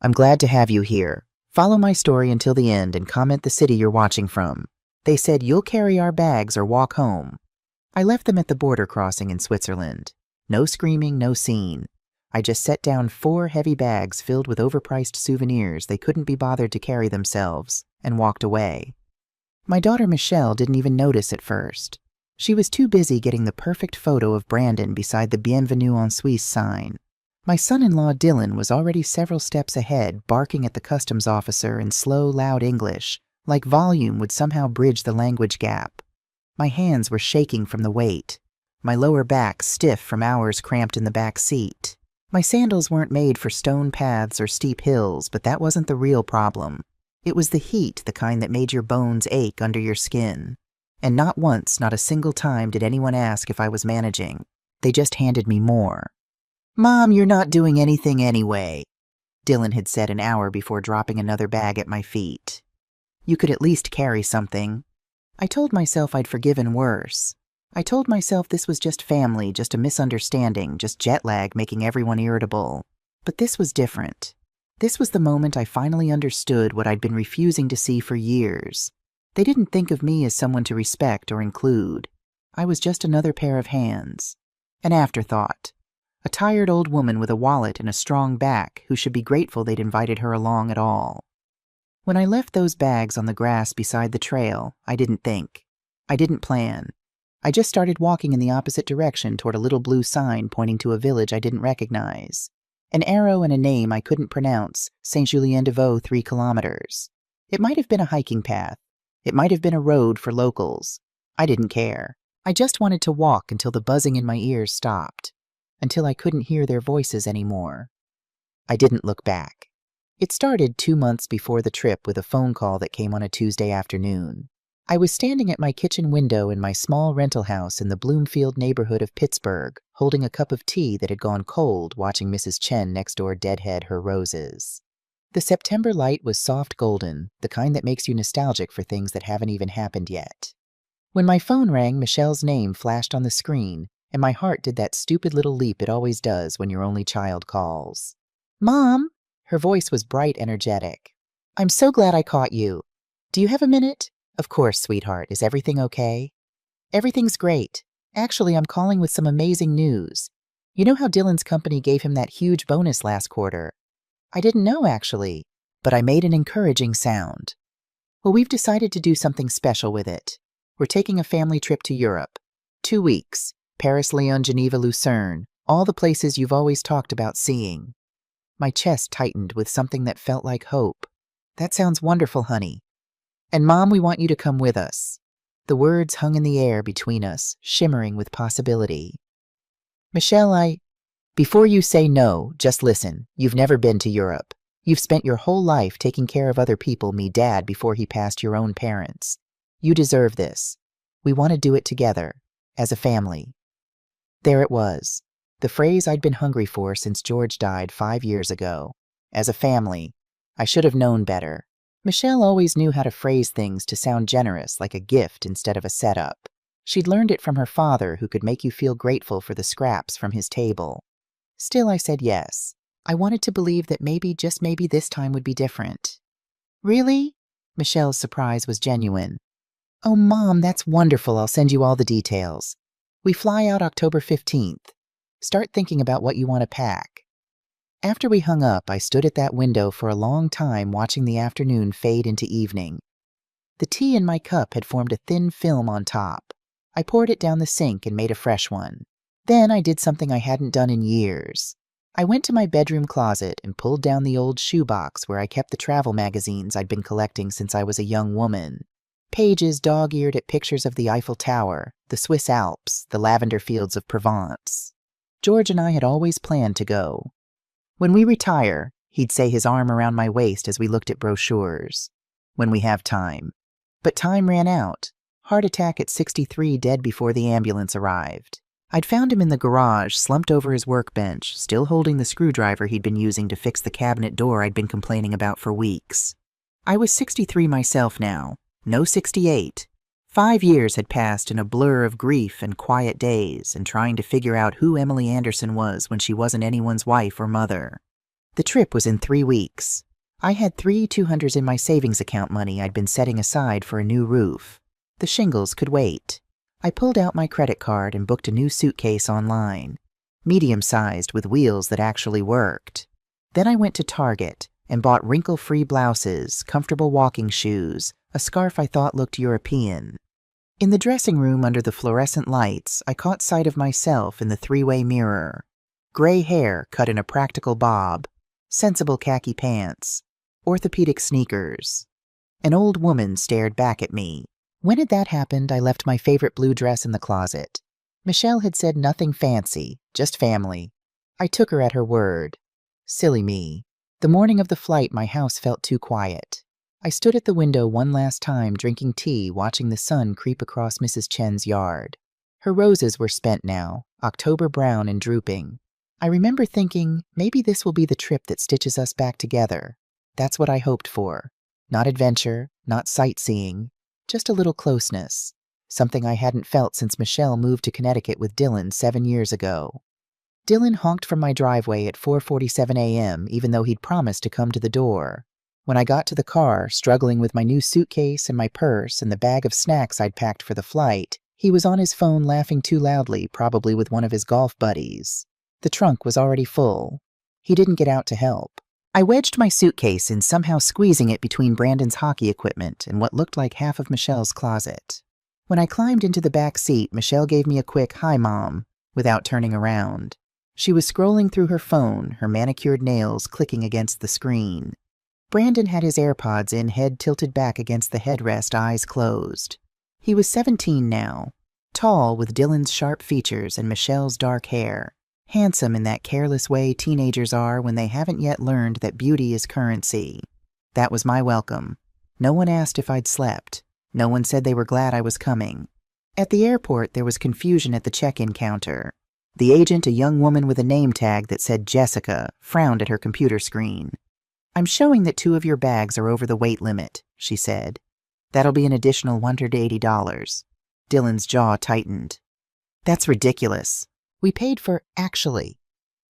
I'm glad to have you here. Follow my story until the end and comment the city you're watching from. They said you'll carry our bags or walk home. I left them at the border crossing in Switzerland. No screaming, no scene. I just set down 4 heavy bags filled with overpriced souvenirs they couldn't be bothered to carry themselves, and walked away. My daughter Michelle didn't even notice at first. She was too busy getting the perfect photo of Brandon beside the Bienvenue en Suisse sign. My son-in-law Dylan was already several steps ahead, barking at the customs officer in slow, loud English, like volume would somehow bridge the language gap. My hands were shaking from the weight. My lower back stiff from hours cramped in the back seat. My sandals weren't made for stone paths or steep hills, but that wasn't the real problem. It was the heat, the kind that made your bones ache under your skin. And not once, not a single time did anyone ask if I was managing. They just handed me more. "Mom, you're not doing anything anyway," Dylan had said an hour before dropping another bag at my feet. "You could at least carry something." I told myself I'd forgiven worse. I told myself this was just family, just a misunderstanding, just jet lag making everyone irritable. But this was different. This was the moment I finally understood what I'd been refusing to see for years. They didn't think of me as someone to respect or include. I was just another pair of hands. An afterthought. A tired old woman with a wallet and a strong back who should be grateful they'd invited her along at all. When I left those bags on the grass beside the trail, I didn't think. I didn't plan. I just started walking in the opposite direction toward a little blue sign pointing to a village I didn't recognize. An arrow and a name I couldn't pronounce, Saint-Julien-de-Vaux, 3 kilometers. It might have been a hiking path. It might have been a road for locals. I didn't care. I just wanted to walk until the buzzing in my ears stopped. Until I couldn't hear their voices anymore. I didn't look back. It started 2 months before the trip with a phone call that came on a Tuesday afternoon. I was standing at my kitchen window in my small rental house in the Bloomfield neighborhood of Pittsburgh, holding a cup of tea that had gone cold, watching Mrs. Chen next door deadhead her roses. The September light was soft golden, the kind that makes you nostalgic for things that haven't even happened yet. When my phone rang, Michelle's name flashed on the screen, and my heart did that stupid little leap it always does when your only child calls. "Mom!" Her voice was bright, energetic. "I'm so glad I caught you. Do you have a minute?" "Of course, sweetheart. Is everything okay?" "Everything's great. Actually, I'm calling with some amazing news. You know how Dylan's company gave him that huge bonus last quarter?" "I didn't know, actually." But I made an encouraging sound. "Well, we've decided to do something special with it. We're taking a family trip to Europe. 2 weeks. Paris, Lyon, Geneva, Lucerne. All the places you've always talked about seeing." My chest tightened with something that felt like hope. "That sounds wonderful, honey. And Mom, we want you to come with us." The words hung in the air between us, shimmering with possibility. "Michelle, Before you say no, just listen. You've never been to Europe. You've spent your whole life taking care of other people, me dad, before he passed your own parents. You deserve this. We want to do it together, as a family." There it was. The phrase I'd been hungry for since George died 5 years ago. As a family. I should have known better. Michelle always knew how to phrase things to sound generous, like a gift instead of a setup. She'd learned it from her father, who could make you feel grateful for the scraps from his table. Still, I said yes. I wanted to believe that maybe, just maybe, this time would be different. "Really?" Michelle's surprise was genuine. "Oh, Mom, that's wonderful. I'll send you all the details. We fly out October 15th. Start thinking about what you want to pack." After we hung up, I stood at that window for a long time watching the afternoon fade into evening. The tea in my cup had formed a thin film on top. I poured it down the sink and made a fresh one. Then I did something I hadn't done in years. I went to my bedroom closet and pulled down the old shoebox where I kept the travel magazines I'd been collecting since I was a young woman. Pages dog-eared at pictures of the Eiffel Tower, the Swiss Alps, the lavender fields of Provence. George and I had always planned to go. "When we retire," he'd say, his arm around my waist as we looked at brochures. "When we have time." But time ran out. Heart attack at 63, dead before the ambulance arrived. I'd found him in the garage, slumped over his workbench, still holding the screwdriver he'd been using to fix the cabinet door I'd been complaining about for weeks. I was 63 myself now. No 68. 5 years had passed in a blur of grief and quiet days and trying to figure out who Emily Anderson was when she wasn't anyone's wife or mother. The trip was in 3 weeks. I had 3 $200s in my savings account money I'd been setting aside for a new roof. The shingles could wait. I pulled out my credit card and booked a new suitcase online, medium-sized with wheels that actually worked. Then I went to Target and bought wrinkle-free blouses, comfortable walking shoes, a scarf I thought looked European. In the dressing room under the fluorescent lights, I caught sight of myself in the 3-way mirror. Gray hair cut in a practical bob, sensible khaki pants, orthopedic sneakers. An old woman stared back at me. When had that happened, I left my favorite blue dress in the closet. Michelle had said nothing fancy, just family. I took her at her word. Silly me. The morning of the flight, my house felt too quiet. I stood at the window one last time drinking tea, watching the sun creep across Mrs. Chen's yard. Her roses were spent now, October brown and drooping. I remember thinking, maybe this will be the trip that stitches us back together. That's what I hoped for. Not adventure, not sightseeing, just a little closeness. Something I hadn't felt since Michelle moved to Connecticut with Dylan 7 years ago. Dylan honked from my driveway at 4:47 a.m., even though he'd promised to come to the door. When I got to the car, struggling with my new suitcase and my purse and the bag of snacks I'd packed for the flight, he was on his phone laughing too loudly, probably with one of his golf buddies. The trunk was already full. He didn't get out to help. I wedged my suitcase in, somehow squeezing it between Brandon's hockey equipment and what looked like half of Michelle's closet. When I climbed into the back seat, Michelle gave me a quick, "Hi, Mom," without turning around. She was scrolling through her phone, her manicured nails clicking against the screen. Brandon had his AirPods in, head tilted back against the headrest, eyes closed. He was 17 now, tall with Dylan's sharp features and Michelle's dark hair, handsome in that careless way teenagers are when they haven't yet learned that beauty is currency. That was my welcome. No one asked if I'd slept. No one said they were glad I was coming. At the airport, there was confusion at the check-in counter. The agent, a young woman with a name tag that said Jessica, frowned at her computer screen. "I'm showing that 2 of your bags are over the weight limit," she said. "That'll be an additional $180. Dylan's jaw tightened. "That's ridiculous. We paid for actually."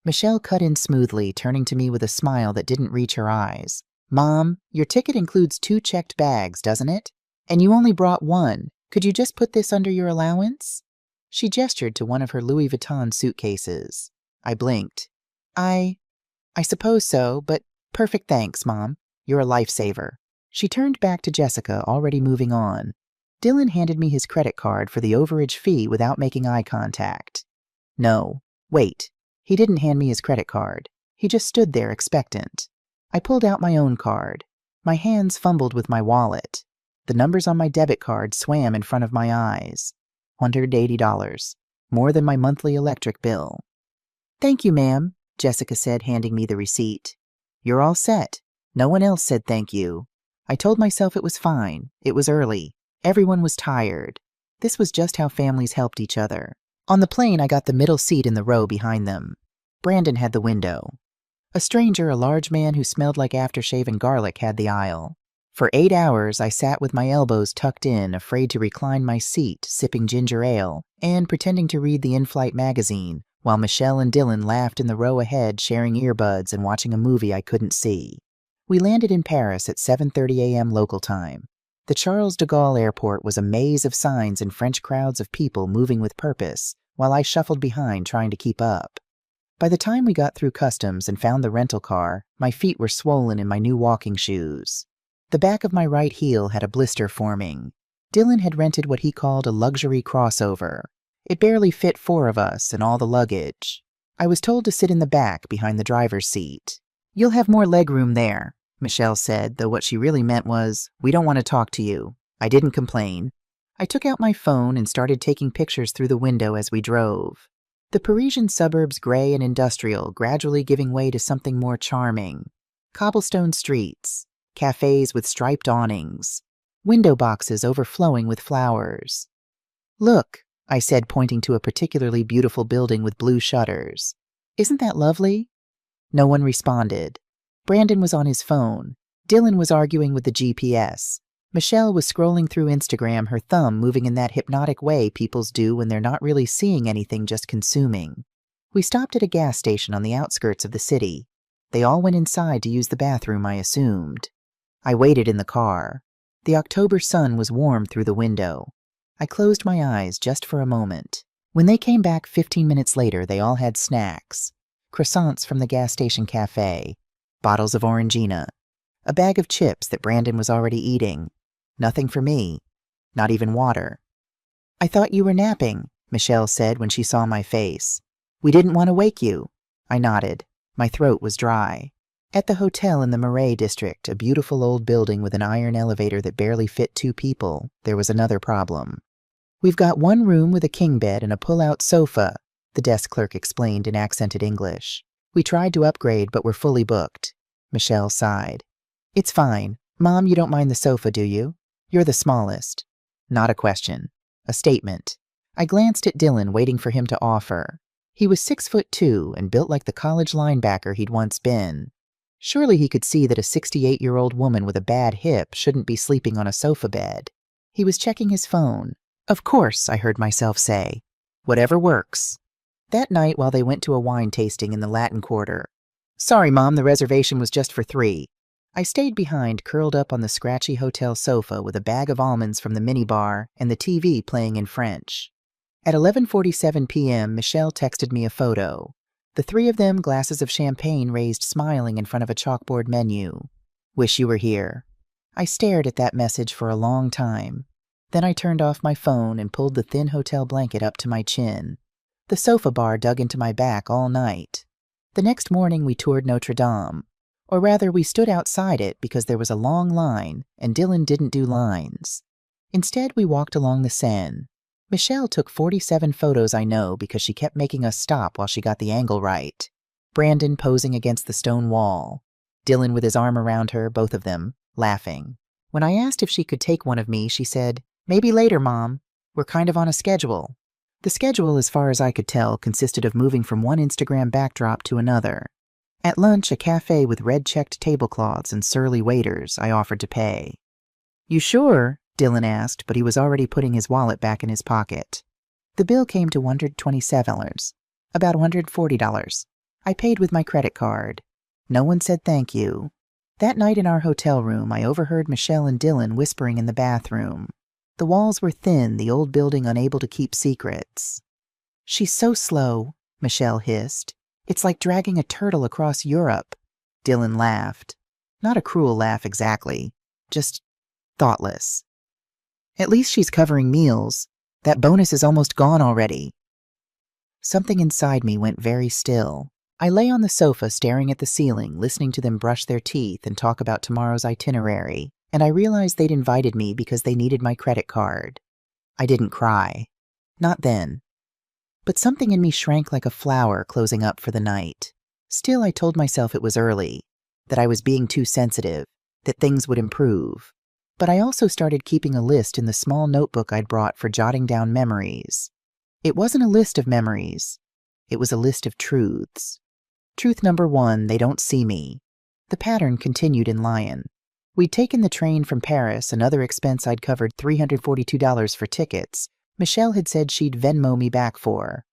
Michelle cut in smoothly, turning to me with a smile that didn't reach her eyes. "Mom, your ticket includes 2 checked bags, doesn't it? And you only brought 1. Could you just put this under your allowance?" She gestured to one of her Louis Vuitton suitcases. I blinked. I suppose so, but perfect thanks, Mom. You're a lifesaver." She turned back to Jessica, already moving on. Dylan handed me his credit card for the overage fee without making eye contact. No, wait. He didn't hand me his credit card. He just stood there expectant. I pulled out my own card. My hands fumbled with my wallet. The numbers on my debit card swam in front of my eyes. $180. More than my monthly electric bill. "Thank you, ma'am," Jessica said, handing me the receipt. "You're all set. No one else said thank you." I told myself it was fine. It was early. Everyone was tired. This was just how families helped each other. On the plane, I got the middle seat in the row behind them. Brandon had the window. A stranger, a large man who smelled like aftershave and garlic, had the aisle. For 8 hours, I sat with my elbows tucked in, afraid to recline my seat, sipping ginger ale, and pretending to read the in-flight magazine, while Michelle and Dylan laughed in the row ahead, sharing earbuds and watching a movie I couldn't see. We landed in Paris at 7:30 a.m. local time. The Charles de Gaulle airport was a maze of signs and French crowds of people moving with purpose, while I shuffled behind trying to keep up. By the time we got through customs and found the rental car, my feet were swollen in my new walking shoes. The back of my right heel had a blister forming. Dylan had rented what he called a luxury crossover. It barely fit 4 of us and all the luggage. I was told to sit in the back behind the driver's seat. "You'll have more legroom there," Michelle said, though what she really meant was, "We don't want to talk to you." I didn't complain. I took out my phone and started taking pictures through the window as we drove. The Parisian suburbs, gray and industrial, gradually giving way to something more charming. Cobblestone streets, cafes with striped awnings, window boxes overflowing with flowers. "Look," I said, pointing to a particularly beautiful building with blue shutters. "Isn't that lovely?" No one responded. Brandon was on his phone. Dylan was arguing with the GPS. Michelle was scrolling through Instagram, her thumb moving in that hypnotic way peoples do when they're not really seeing anything, just consuming. We stopped at a gas station on the outskirts of the city. They all went inside to use the bathroom, I assumed. I waited in the car. The October sun was warm through the window. I closed my eyes just for a moment. When they came back 15 minutes later, they all had snacks. Croissants from the gas station cafe, bottles of Orangina, a bag of chips that Brandon was already eating. Nothing for me. Not even water. "I thought you were napping," Michelle said when she saw my face. "We didn't want to wake you." I nodded. My throat was dry. At the hotel in the Marais district, a beautiful old building with an iron elevator that barely fit 2 people, there was another problem. "We've got one room with a king bed and a pull-out sofa," the desk clerk explained in accented English. "We tried to upgrade, but we're fully booked." Michelle sighed. "It's fine. Mom, you don't mind the sofa, do you? You're the smallest." Not a question. A statement. I glanced at Dylan, waiting for him to offer. He was 6'2" and built like the college linebacker he'd once been. Surely he could see that a 68-year-old woman with a bad hip shouldn't be sleeping on a sofa bed. He was checking his phone. "Of course," I heard myself say. "Whatever works." That night, while they went to a wine tasting in the Latin Quarter. "Sorry, Mom, the reservation was just for 3. I stayed behind, curled up on the scratchy hotel sofa with a bag of almonds from the minibar and the TV playing in French. At 11:47 p.m., Michelle texted me a photo. The 3 of them, glasses of champagne raised smiling in front of a chalkboard menu. "Wish you were here." I stared at that message for a long time. Then I turned off my phone and pulled the thin hotel blanket up to my chin. The sofa bar dug into my back all night. The next morning we toured Notre Dame. Or rather, we stood outside it because there was a long line, and Dylan didn't do lines. Instead, we walked along the Seine. Michelle took 47 photos, I know, because she kept making us stop while she got the angle right. Brandon posing against the stone wall. Dylan with his arm around her, both of them, laughing. When I asked if she could take one of me, she said, "Maybe later, Mom. We're kind of on a schedule." The schedule, as far as I could tell, consisted of moving from one Instagram backdrop to another. At lunch, a cafe with red-checked tablecloths and surly waiters, I offered to pay. "You sure?" Dylan asked, but he was already putting his wallet back in his pocket. The bill came to $127, about $140. I paid with my credit card. No one said thank you. That night in our hotel room, I overheard Michelle and Dylan whispering in the bathroom. The walls were thin, the old building unable to keep secrets. "She's so slow," Michelle hissed. "It's like dragging a turtle across Europe." Dylan laughed. Not a cruel laugh exactly, just thoughtless. "At least she's covering meals. That bonus is almost gone already." Something inside me went very still. I lay on the sofa staring at the ceiling, listening to them brush their teeth and talk about tomorrow's itinerary, and I realized they'd invited me because they needed my credit card. I didn't cry. Not then. But something in me shrank like a flower closing up for the night. Still, I told myself it was early, that I was being too sensitive, that things would improve. But I also started keeping a list in the small notebook I'd brought for jotting down memories. It wasn't a list of memories. It was a list of truths. Truth number 1, they don't see me. The pattern continued in Lyon. We'd taken the train from Paris, another expense I'd covered $342 for tickets. Michelle had said she'd Venmo me back for.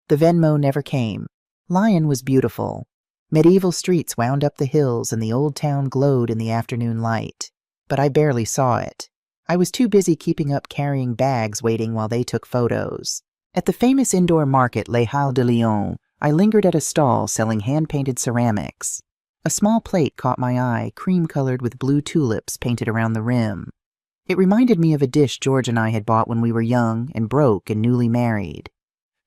The Venmo never came. Lyon was beautiful. Medieval streets wound up the hills and the old town glowed in the afternoon light. But I barely saw it. I was too busy keeping up carrying bags waiting while they took photos. At the famous indoor market Les Halles de Lyon, I lingered at a stall selling hand-painted ceramics. A small plate caught my eye, cream-colored with blue tulips painted around the rim. It reminded me of a dish George and I had bought when we were young and broke and newly married.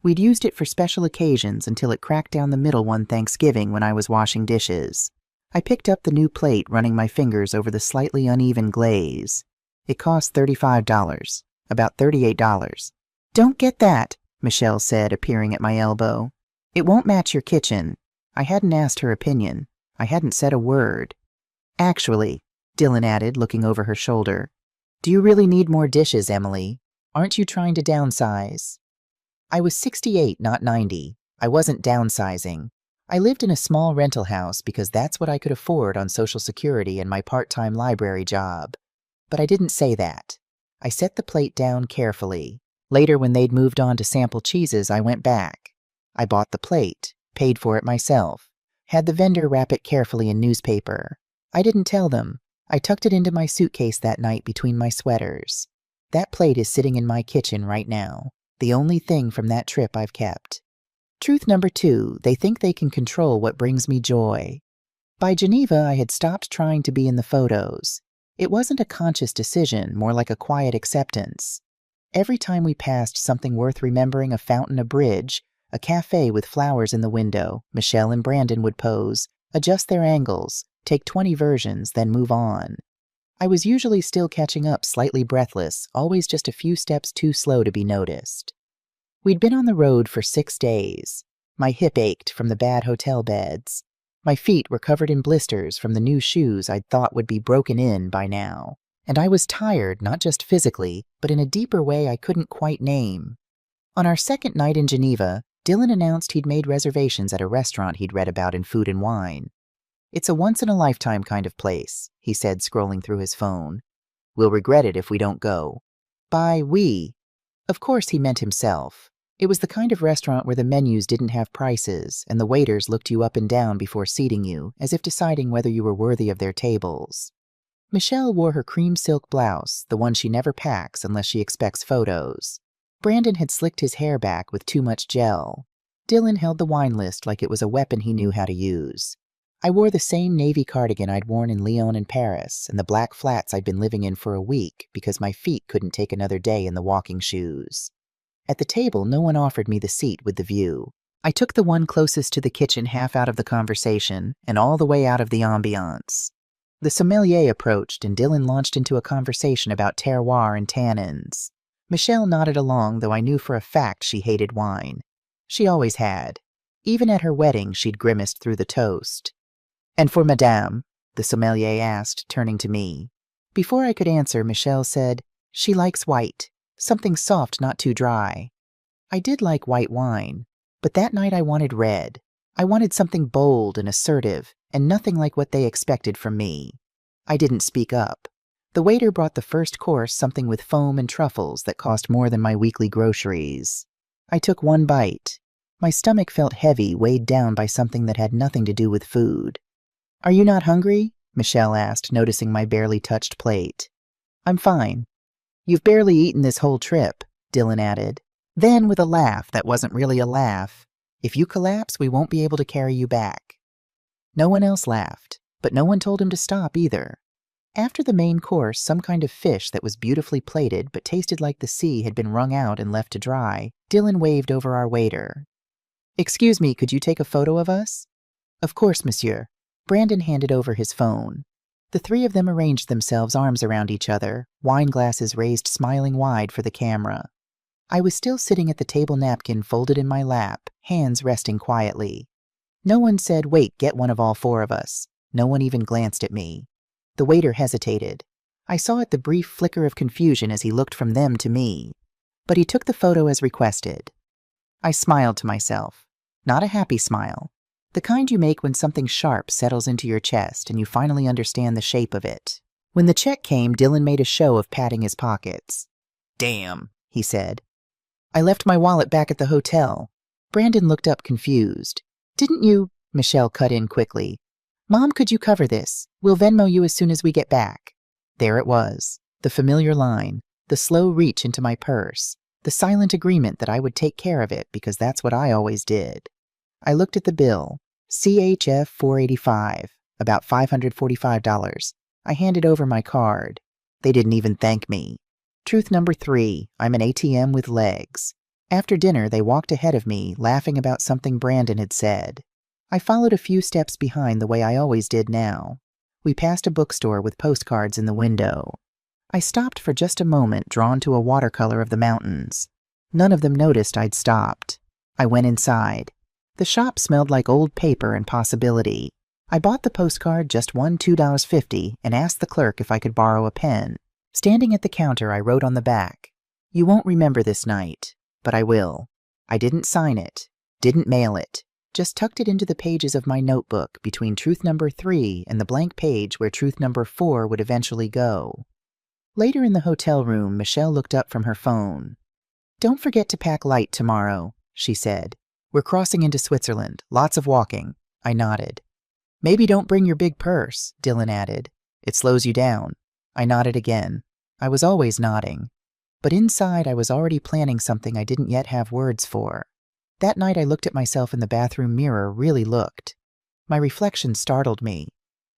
We'd used it for special occasions until it cracked down the middle one Thanksgiving when I was washing dishes. I picked up the new plate, running my fingers over the slightly uneven glaze. It cost $35, about $38. "Don't get that," Michelle said, appearing at my elbow. "It won't match your kitchen." I hadn't asked her opinion. I hadn't said a word. "Actually," Dylan added, looking over her shoulder, "do you really need more dishes, Emily? Aren't you trying to downsize?" I was 68, not 90. I wasn't downsizing. I lived in a small rental house because that's what I could afford on Social Security and my part-time library job. But I didn't say that. I set the plate down carefully. Later, when they'd moved on to sample cheeses, I went back. I bought the plate, paid for it myself. Had the vendor wrap it carefully in newspaper. I didn't tell them. I tucked it into my suitcase that night between my sweaters. That plate is sitting in my kitchen right now, the only thing from that trip I've kept. Truth number 2, they think they can control what brings me joy. By Geneva, I had stopped trying to be in the photos. It wasn't a conscious decision, more like a quiet acceptance. Every time we passed something worth remembering, a fountain, a bridge, a cafe with flowers in the window, Michelle and Brandon would pose, adjust their angles, take 20 versions, then move on. I was usually still catching up, slightly breathless, always just a few steps too slow to be noticed. We'd been on the road for 6 days. My hip ached from the bad hotel beds. My feet were covered in blisters from the new shoes I'd thought would be broken in by now. And I was tired, not just physically, but in a deeper way I couldn't quite name. On our second night in Geneva, Dylan announced he'd made reservations at a restaurant he'd read about in Food and Wine. "It's a once-in-a-lifetime kind of place," he said, scrolling through his phone. "We'll regret it if we don't go." By we, of course he meant himself. It was the kind of restaurant where the menus didn't have prices, and the waiters looked you up and down before seating you, as if deciding whether you were worthy of their tables. Michelle wore her cream silk blouse, the one she never packs unless she expects photos. Brandon had slicked his hair back with too much gel. Dylan held the wine list like it was a weapon he knew how to use. I wore the same navy cardigan I'd worn in Lyon and Paris, and the black flats I'd been living in for a week because my feet couldn't take another day in the walking shoes. At the table, no one offered me the seat with the view. I took the one closest to the kitchen, half out of the conversation, and all the way out of the ambiance. The sommelier approached, and Dylan launched into a conversation about terroir and tannins. Michelle nodded along, though I knew for a fact she hated wine. She always had. Even at her wedding, she'd grimaced through the toast. "And for Madame?" the sommelier asked, turning to me. Before I could answer, Michelle said, "She likes white. Something soft, not too dry." I did like white wine, but that night I wanted red. I wanted something bold and assertive, and nothing like what they expected from me. I didn't speak up. The waiter brought the first course, something with foam and truffles that cost more than my weekly groceries. I took one bite. My stomach felt heavy, weighed down by something that had nothing to do with food. "Are you not hungry?" Michelle asked, noticing my barely touched plate. "I'm fine." "You've barely eaten this whole trip," Dylan added. Then, with a laugh that wasn't really a laugh, "If you collapse, we won't be able to carry you back." No one else laughed, but no one told him to stop either. After the main course, some kind of fish that was beautifully plated but tasted like the sea had been wrung out and left to dry, Dylan waved over our waiter. "Excuse me, could you take a photo of us?" "Of course, monsieur." Brandon handed over his phone. The three of them arranged themselves, arms around each other, wine glasses raised smiling wide for the camera. I was still sitting at the table napkin folded in my lap, hands resting quietly. No one said, "Wait, get one of all 4 of us." No one even glanced at me. The waiter hesitated. I saw at the brief flicker of confusion as he looked from them to me. But he took the photo as requested. I smiled to myself. Not a happy smile. The kind you make when something sharp settles into your chest and you finally understand the shape of it. When the check came, Dylan made a show of patting his pockets. "Damn," he said. "I left my wallet back at the hotel." Brandon looked up confused. "Didn't you?" Michelle cut in quickly. "Mom, could you cover this? We'll Venmo you as soon as we get back." There it was. The familiar line. The slow reach into my purse. The silent agreement that I would take care of it because that's what I always did. I looked at the bill. CHF 485. About $545. I handed over my card. They didn't even thank me. Truth number 3, I'm an ATM with legs. After dinner, they walked ahead of me, laughing about something Brandon had said. I followed a few steps behind the way I always did now. We passed a bookstore with postcards in the window. I stopped for just a moment, drawn to a watercolor of the mountains. None of them noticed I'd stopped. I went inside. The shop smelled like old paper and possibility. I bought the postcard, just one $2.50, and asked the clerk if I could borrow a pen. Standing at the counter, I wrote on the back, "You won't remember this night, but I will." I didn't sign it, didn't mail it, just tucked it into the pages of my notebook between truth number 3 and the blank page where truth number 4 would eventually go. Later in the hotel room, Michelle looked up from her phone. "Don't forget to pack light tomorrow," she said. "We're crossing into Switzerland, lots of walking. I nodded. Maybe don't bring your big purse, Dylan added. It slows you down. I nodded again. I was always nodding. But inside I was already planning something I didn't yet have words for. That night I looked at myself in the bathroom mirror, really looked. My reflection startled me.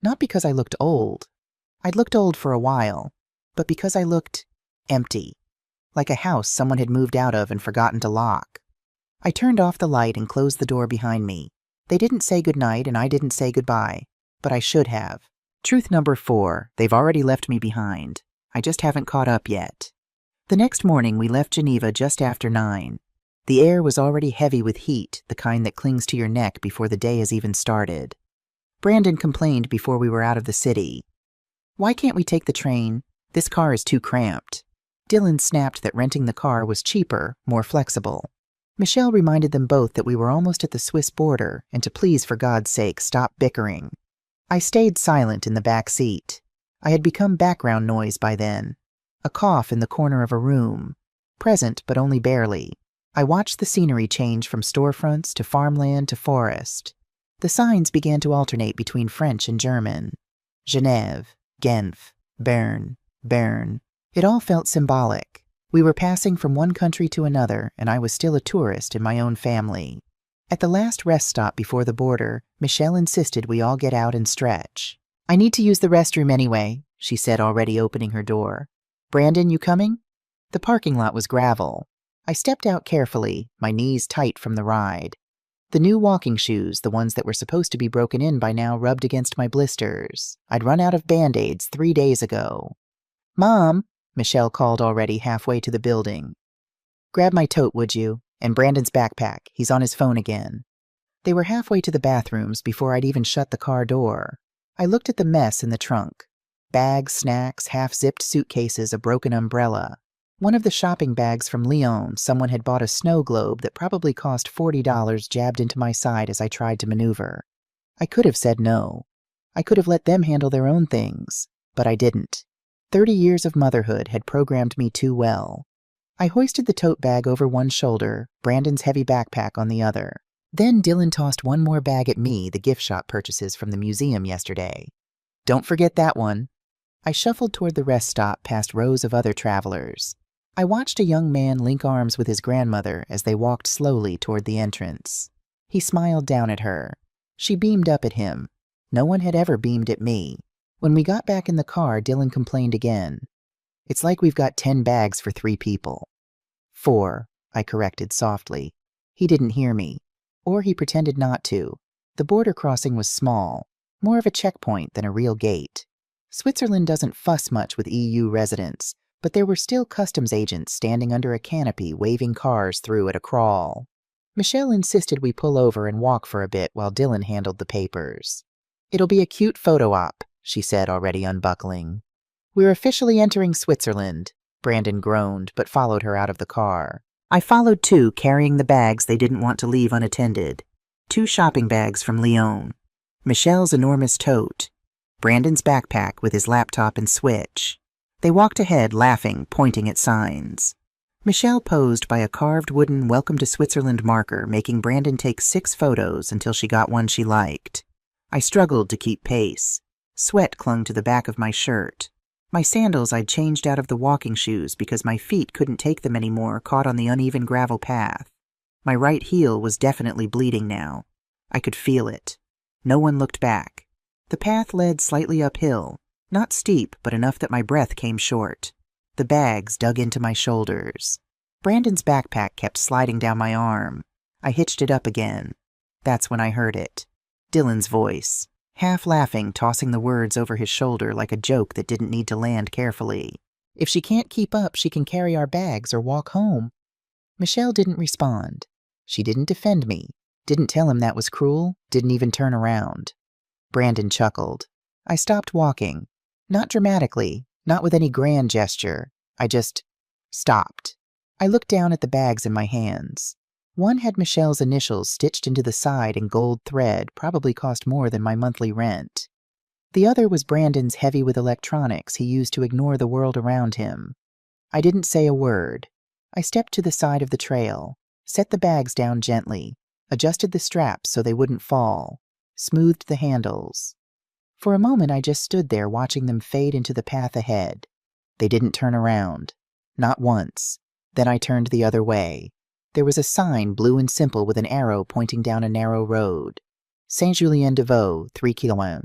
Not because I looked old. I'd looked old for a while, but because I looked empty. Like a house someone had moved out of and forgotten to lock. I turned off the light and closed the door behind me. They didn't say goodnight and I didn't say goodbye, but I should have. Truth number 4, they've already left me behind. I just haven't caught up yet. The next morning we left Geneva just after 9. The air was already heavy with heat, the kind that clings to your neck before the day has even started. Brandon complained before we were out of the city. Why can't we take the train? This car is too cramped. Dylan snapped that renting the car was cheaper, more flexible. Michelle reminded them both that we were almost at the Swiss border and to please, for God's sake, stop bickering. I stayed silent in the back seat. I had become background noise by then. A cough in the corner of a room. Present, but only barely. I watched the scenery change from storefronts to farmland to forest. The signs began to alternate between French and German. Genève, Genf, Bern, Bern. It all felt symbolic. We were passing from one country to another, and I was still a tourist in my own family. At the last rest stop before the border, Michelle insisted we all get out and stretch. I need to use the restroom anyway, she said, already opening her door. Brandon, you coming? The parking lot was gravel. I stepped out carefully, my knees tight from the ride. The new walking shoes, the ones that were supposed to be broken in by now, rubbed against my blisters. I'd run out of Band-Aids 3 days ago. Mom, Michelle called already halfway to the building. Grab my tote, would you? And Brandon's backpack. He's on his phone again. They were halfway to the bathrooms before I'd even shut the car door. I looked at the mess in the trunk. Bags, snacks, half-zipped suitcases, a broken umbrella. One of the shopping bags from Lyon, someone had bought a snow globe that probably cost $40 jabbed into my side as I tried to maneuver. I could have said no. I could have let them handle their own things, but I didn't. 30 years of motherhood had programmed me too well. I hoisted the tote bag over one shoulder, Brandon's heavy backpack on the other. Then Dylan tossed one more bag at me, the gift shop purchases from the museum yesterday. Don't forget that one. I shuffled toward the rest stop past rows of other travelers. I watched a young man link arms with his grandmother as they walked slowly toward the entrance. He smiled down at her. She beamed up at him. No one had ever beamed at me. When we got back in the car, Dylan complained again. It's like we've got 10 bags for 3 people. 4, I corrected softly. He didn't hear me. Or he pretended not to. The border crossing was small, more of a checkpoint than a real gate. Switzerland doesn't fuss much with EU residents, but there were still customs agents standing under a canopy waving cars through at a crawl. Michelle insisted we pull over and walk for a bit while Dylan handled the papers. It'll be a cute photo op, she said, already unbuckling. We're officially entering Switzerland, Brandon groaned, but followed her out of the car. I followed too, carrying the bags they didn't want to leave unattended. 2 shopping bags from Lyon. Michelle's enormous tote. Brandon's backpack with his laptop and switch. They walked ahead, laughing, pointing at signs. Michelle posed by a carved wooden Welcome to Switzerland marker, making Brandon take 6 photos until she got one she liked. I struggled to keep pace. Sweat clung to the back of my shirt. My sandals I'd changed out of the walking shoes because my feet couldn't take them anymore, caught on the uneven gravel path. My right heel was definitely bleeding now. I could feel it. No one looked back. The path led slightly uphill, not steep, but enough that my breath came short. The bags dug into my shoulders. Brandon's backpack kept sliding down my arm. I hitched it up again. That's when I heard it. Dylan's voice. Half laughing, tossing the words over his shoulder like a joke that didn't need to land carefully. If she can't keep up, she can carry our bags or walk home. Michelle didn't respond. She didn't defend me, didn't tell him that was cruel, didn't even turn around. Brandon chuckled. I stopped walking. Not dramatically, not with any grand gesture. I just stopped. I looked down at the bags in my hands. One had Michelle's initials stitched into the side in gold thread, probably cost more than my monthly rent. The other was Brandon's heavy with electronics he used to ignore the world around him. I didn't say a word. I stepped to the side of the trail, set the bags down gently, adjusted the straps so they wouldn't fall, smoothed the handles. For a moment I just stood there watching them fade into the path ahead. They didn't turn around. Not once. Then I turned the other way. There was a sign, blue and simple, with an arrow pointing down a narrow road. Saint-Julien-de-Vaux, 3 km.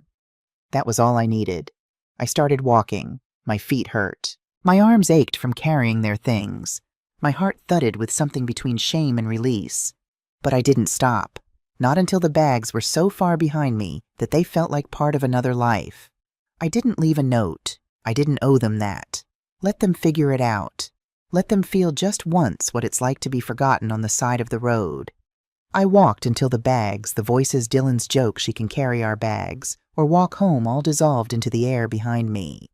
That was all I needed. I started walking. My feet hurt. My arms ached from carrying their things. My heart thudded with something between shame and release. But I didn't stop. Not until the bags were so far behind me that they felt like part of another life. I didn't leave a note. I didn't owe them that. Let them figure it out. Let them feel just once what it's like to be forgotten on the side of the road. I walked until the bags, the voices Dylan's joke she can carry our bags, or walk home all dissolved into the air behind me.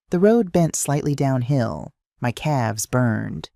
The road bent slightly downhill. My calves burned.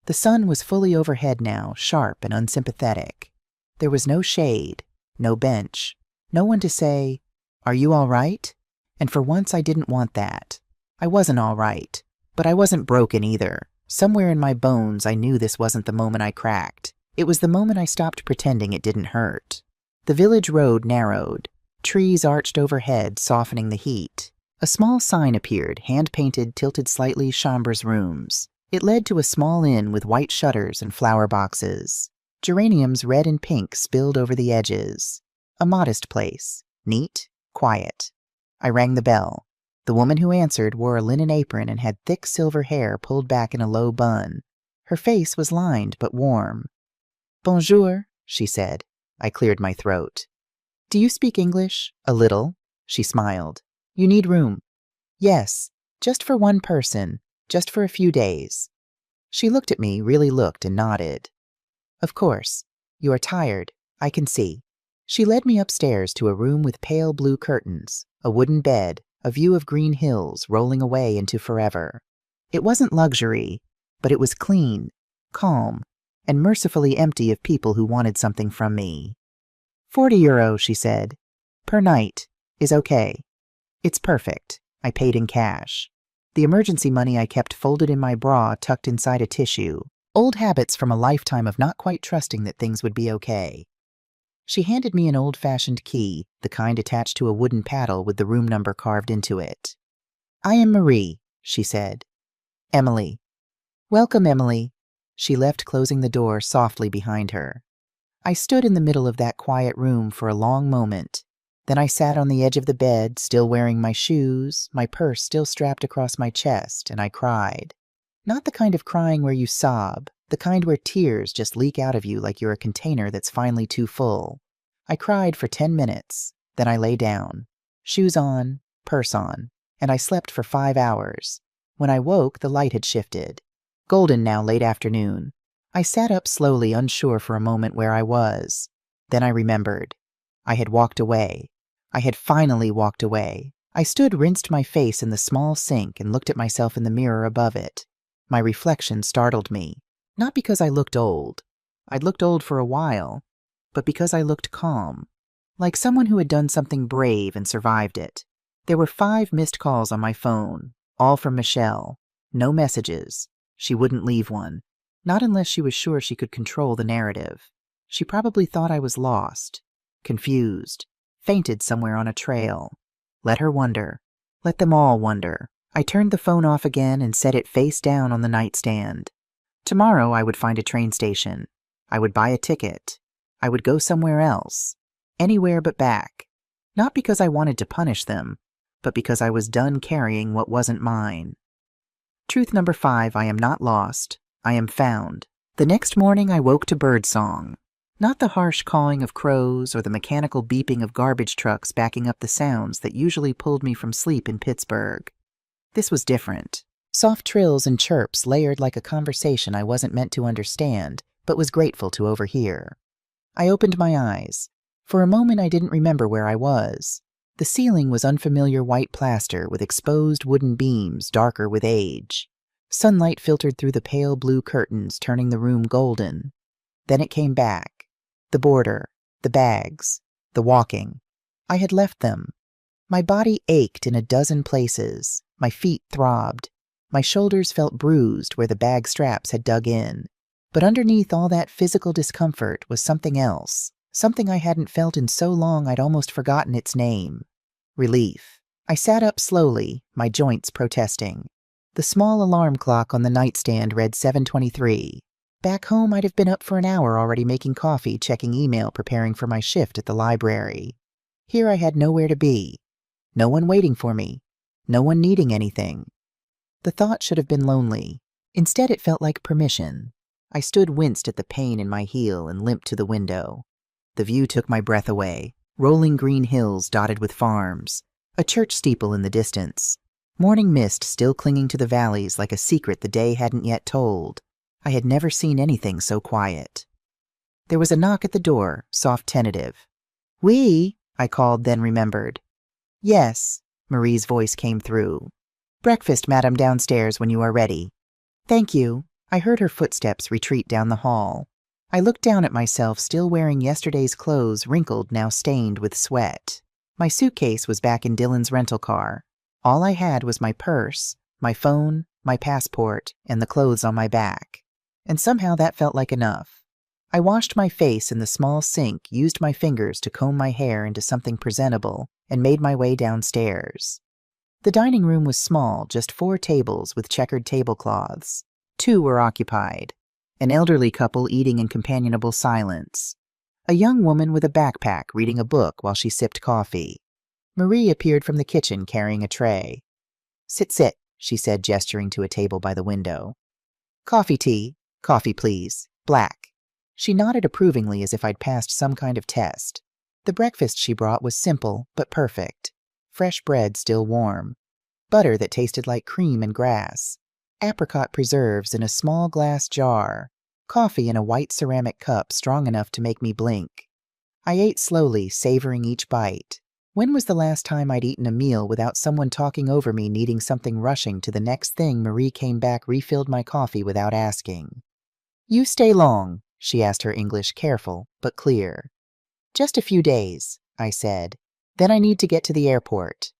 The sun was fully overhead now, sharp and unsympathetic. There was no shade, no bench, no one to say, "Are you all right?" And for once I didn't want that. I wasn't all right, but I wasn't broken either. Somewhere in my bones I knew this wasn't the moment I cracked. It was the moment I stopped pretending it didn't hurt. The village road narrowed. Trees arched overhead, softening the heat. A small sign appeared, hand-painted, tilted slightly, Chambres Rooms. It led to a small inn with white shutters and flower boxes. Geraniums red and pink spilled over the edges. A modest place. Neat, quiet. I rang the bell. The woman who answered wore a linen apron and had thick silver hair pulled back in a low bun. Her face was lined but warm. "Bonjour," she said. I cleared my throat. "Do you speak English?" "A little." She smiled. "You need room." "Yes, just for one person, just for a few days." She looked at me, really looked, and nodded. "Of course. You are tired. I can see." She led me upstairs to a room with pale blue curtains, a wooden bed, a view of green hills rolling away into forever. It wasn't luxury, but it was clean, calm, and mercifully empty of people who wanted something from me. €40, she said. Per night. Is okay. It's perfect. I paid in cash. The emergency money I kept folded in my bra tucked inside a tissue. Old habits from a lifetime of not quite trusting that things would be okay. She handed me an old-fashioned key, the kind attached to a wooden paddle with the room number carved into it. "I am Marie," she said. "Emily." "Welcome, Emily." She left, closing the door softly behind her. I stood in the middle of that quiet room for a long moment. Then I sat on the edge of the bed, still wearing my shoes, my purse still strapped across my chest, and I cried. Not the kind of crying where you sob, the kind where tears just leak out of you like you're a container that's finally too full. I cried for 10 minutes, then I lay down, shoes on, purse on, and I slept for 5 hours. When I woke, the light had shifted. Golden now, late afternoon. I sat up slowly, unsure for a moment where I was. Then I remembered. I had walked away. I had finally walked away. I stood, rinsed my face in the small sink, and looked at myself in the mirror above it. My reflection startled me. Not because I looked old. I'd looked old for a while. But because I looked calm. Like someone who had done something brave and survived it. There were 5 missed calls on my phone, all from Michelle. No messages. She wouldn't leave one. Not unless she was sure she could control the narrative. She probably thought I was lost, confused, fainted somewhere on a trail. Let her wonder. Let them all wonder. I turned the phone off again and set it face down on the nightstand. Tomorrow I would find a train station. I would buy a ticket. I would go somewhere else. Anywhere but back. Not because I wanted to punish them, but because I was done carrying what wasn't mine. Truth number 5, I am not lost. I am found. The next morning I woke to birdsong. Not the harsh cawing of crows or the mechanical beeping of garbage trucks backing up the sounds that usually pulled me from sleep in Pittsburgh. This was different. Soft trills and chirps layered like a conversation I wasn't meant to understand, but was grateful to overhear. I opened my eyes. For a moment I didn't remember where I was. The ceiling was unfamiliar white plaster with exposed wooden beams darker with age. Sunlight filtered through the pale blue curtains, turning the room golden. Then it came back. The border, the bags, the walking. I had left them. My body ached in a dozen places. My feet throbbed. My shoulders felt bruised where the bag straps had dug in. But underneath all that physical discomfort was something else, Something I hadn't felt in so long I'd almost forgotten its name. Relief. I sat up slowly, my joints protesting. The small alarm clock on the nightstand read 7:23. Back home, I'd have been up for an hour already making coffee, checking email, preparing for my shift at the library. Here I had nowhere to be. No one waiting for me. No one needing anything. The thought should have been lonely. Instead, it felt like permission. I winced at the pain in my heel and limped to the window. The view took my breath away. Rolling green hills dotted with farms. A church steeple in the distance. Morning mist still clinging to the valleys like a secret the day hadn't yet told. I had never seen anything so quiet. There was a knock at the door, soft tentative. "Oui," I called, then remembered. "Yes," Marie's voice came through. "Breakfast, madam, downstairs when you are ready." "Thank you." I heard her footsteps retreat down the hall. I looked down at myself, still wearing yesterday's clothes, wrinkled, now stained with sweat. My suitcase was back in Dylan's rental car. All I had was my purse, my phone, my passport, and the clothes on my back. And somehow that felt like enough. I washed my face in the small sink, used my fingers to comb my hair into something presentable, and made my way downstairs. The dining room was small, just 4 tables with checkered tablecloths. 2 were occupied. An elderly couple eating in companionable silence. A young woman with a backpack reading a book while she sipped coffee. Marie appeared from the kitchen carrying a tray. Sit, she said, gesturing to a table by the window. Tea, coffee please, black. She nodded approvingly as if I'd passed some kind of test. The breakfast she brought was simple but perfect. Fresh bread still warm. Butter that tasted like cream and grass. Apricot preserves in a small glass jar. Coffee in a white ceramic cup strong enough to make me blink. I ate slowly, savoring each bite. When was the last time I'd eaten a meal without someone talking over me, needing something, rushing to the next thing? Marie came back, refilled my coffee without asking. "You stay long?" she asked, her English careful but clear. "Just a few days," I said. "Then I need to get to the airport."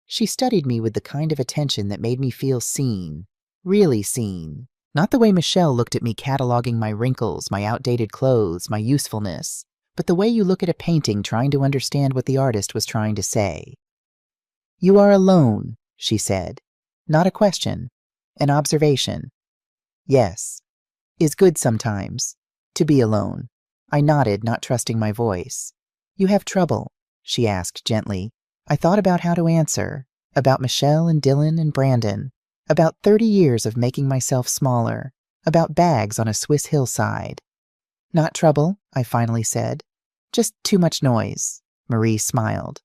She studied me with the kind of attention that made me feel seen. Really seen. Not the way Michelle looked at me cataloging my wrinkles, my outdated clothes, my usefulness, but the way you look at a painting trying to understand what the artist was trying to say. "You are alone," she said. Not a question. An observation. "Yes. Is good sometimes. To be alone." I nodded, not trusting my voice. "You have trouble?" she asked gently. I thought about how to answer. About Michelle and Dylan and Brandon. About 30 years of making myself smaller. About bags on a Swiss hillside. "Not trouble," I finally said. "Just too much noise." Marie smiled.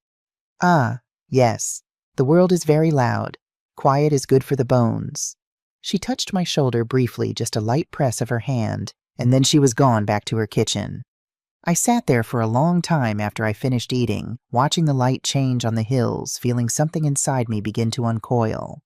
"Ah, yes. The world is very loud. Quiet is good for the bones." She touched my shoulder briefly, just a light press of her hand, and then she was gone back to her kitchen. I sat there for a long time after I finished eating, watching the light change on the hills, feeling something inside me begin to uncoil.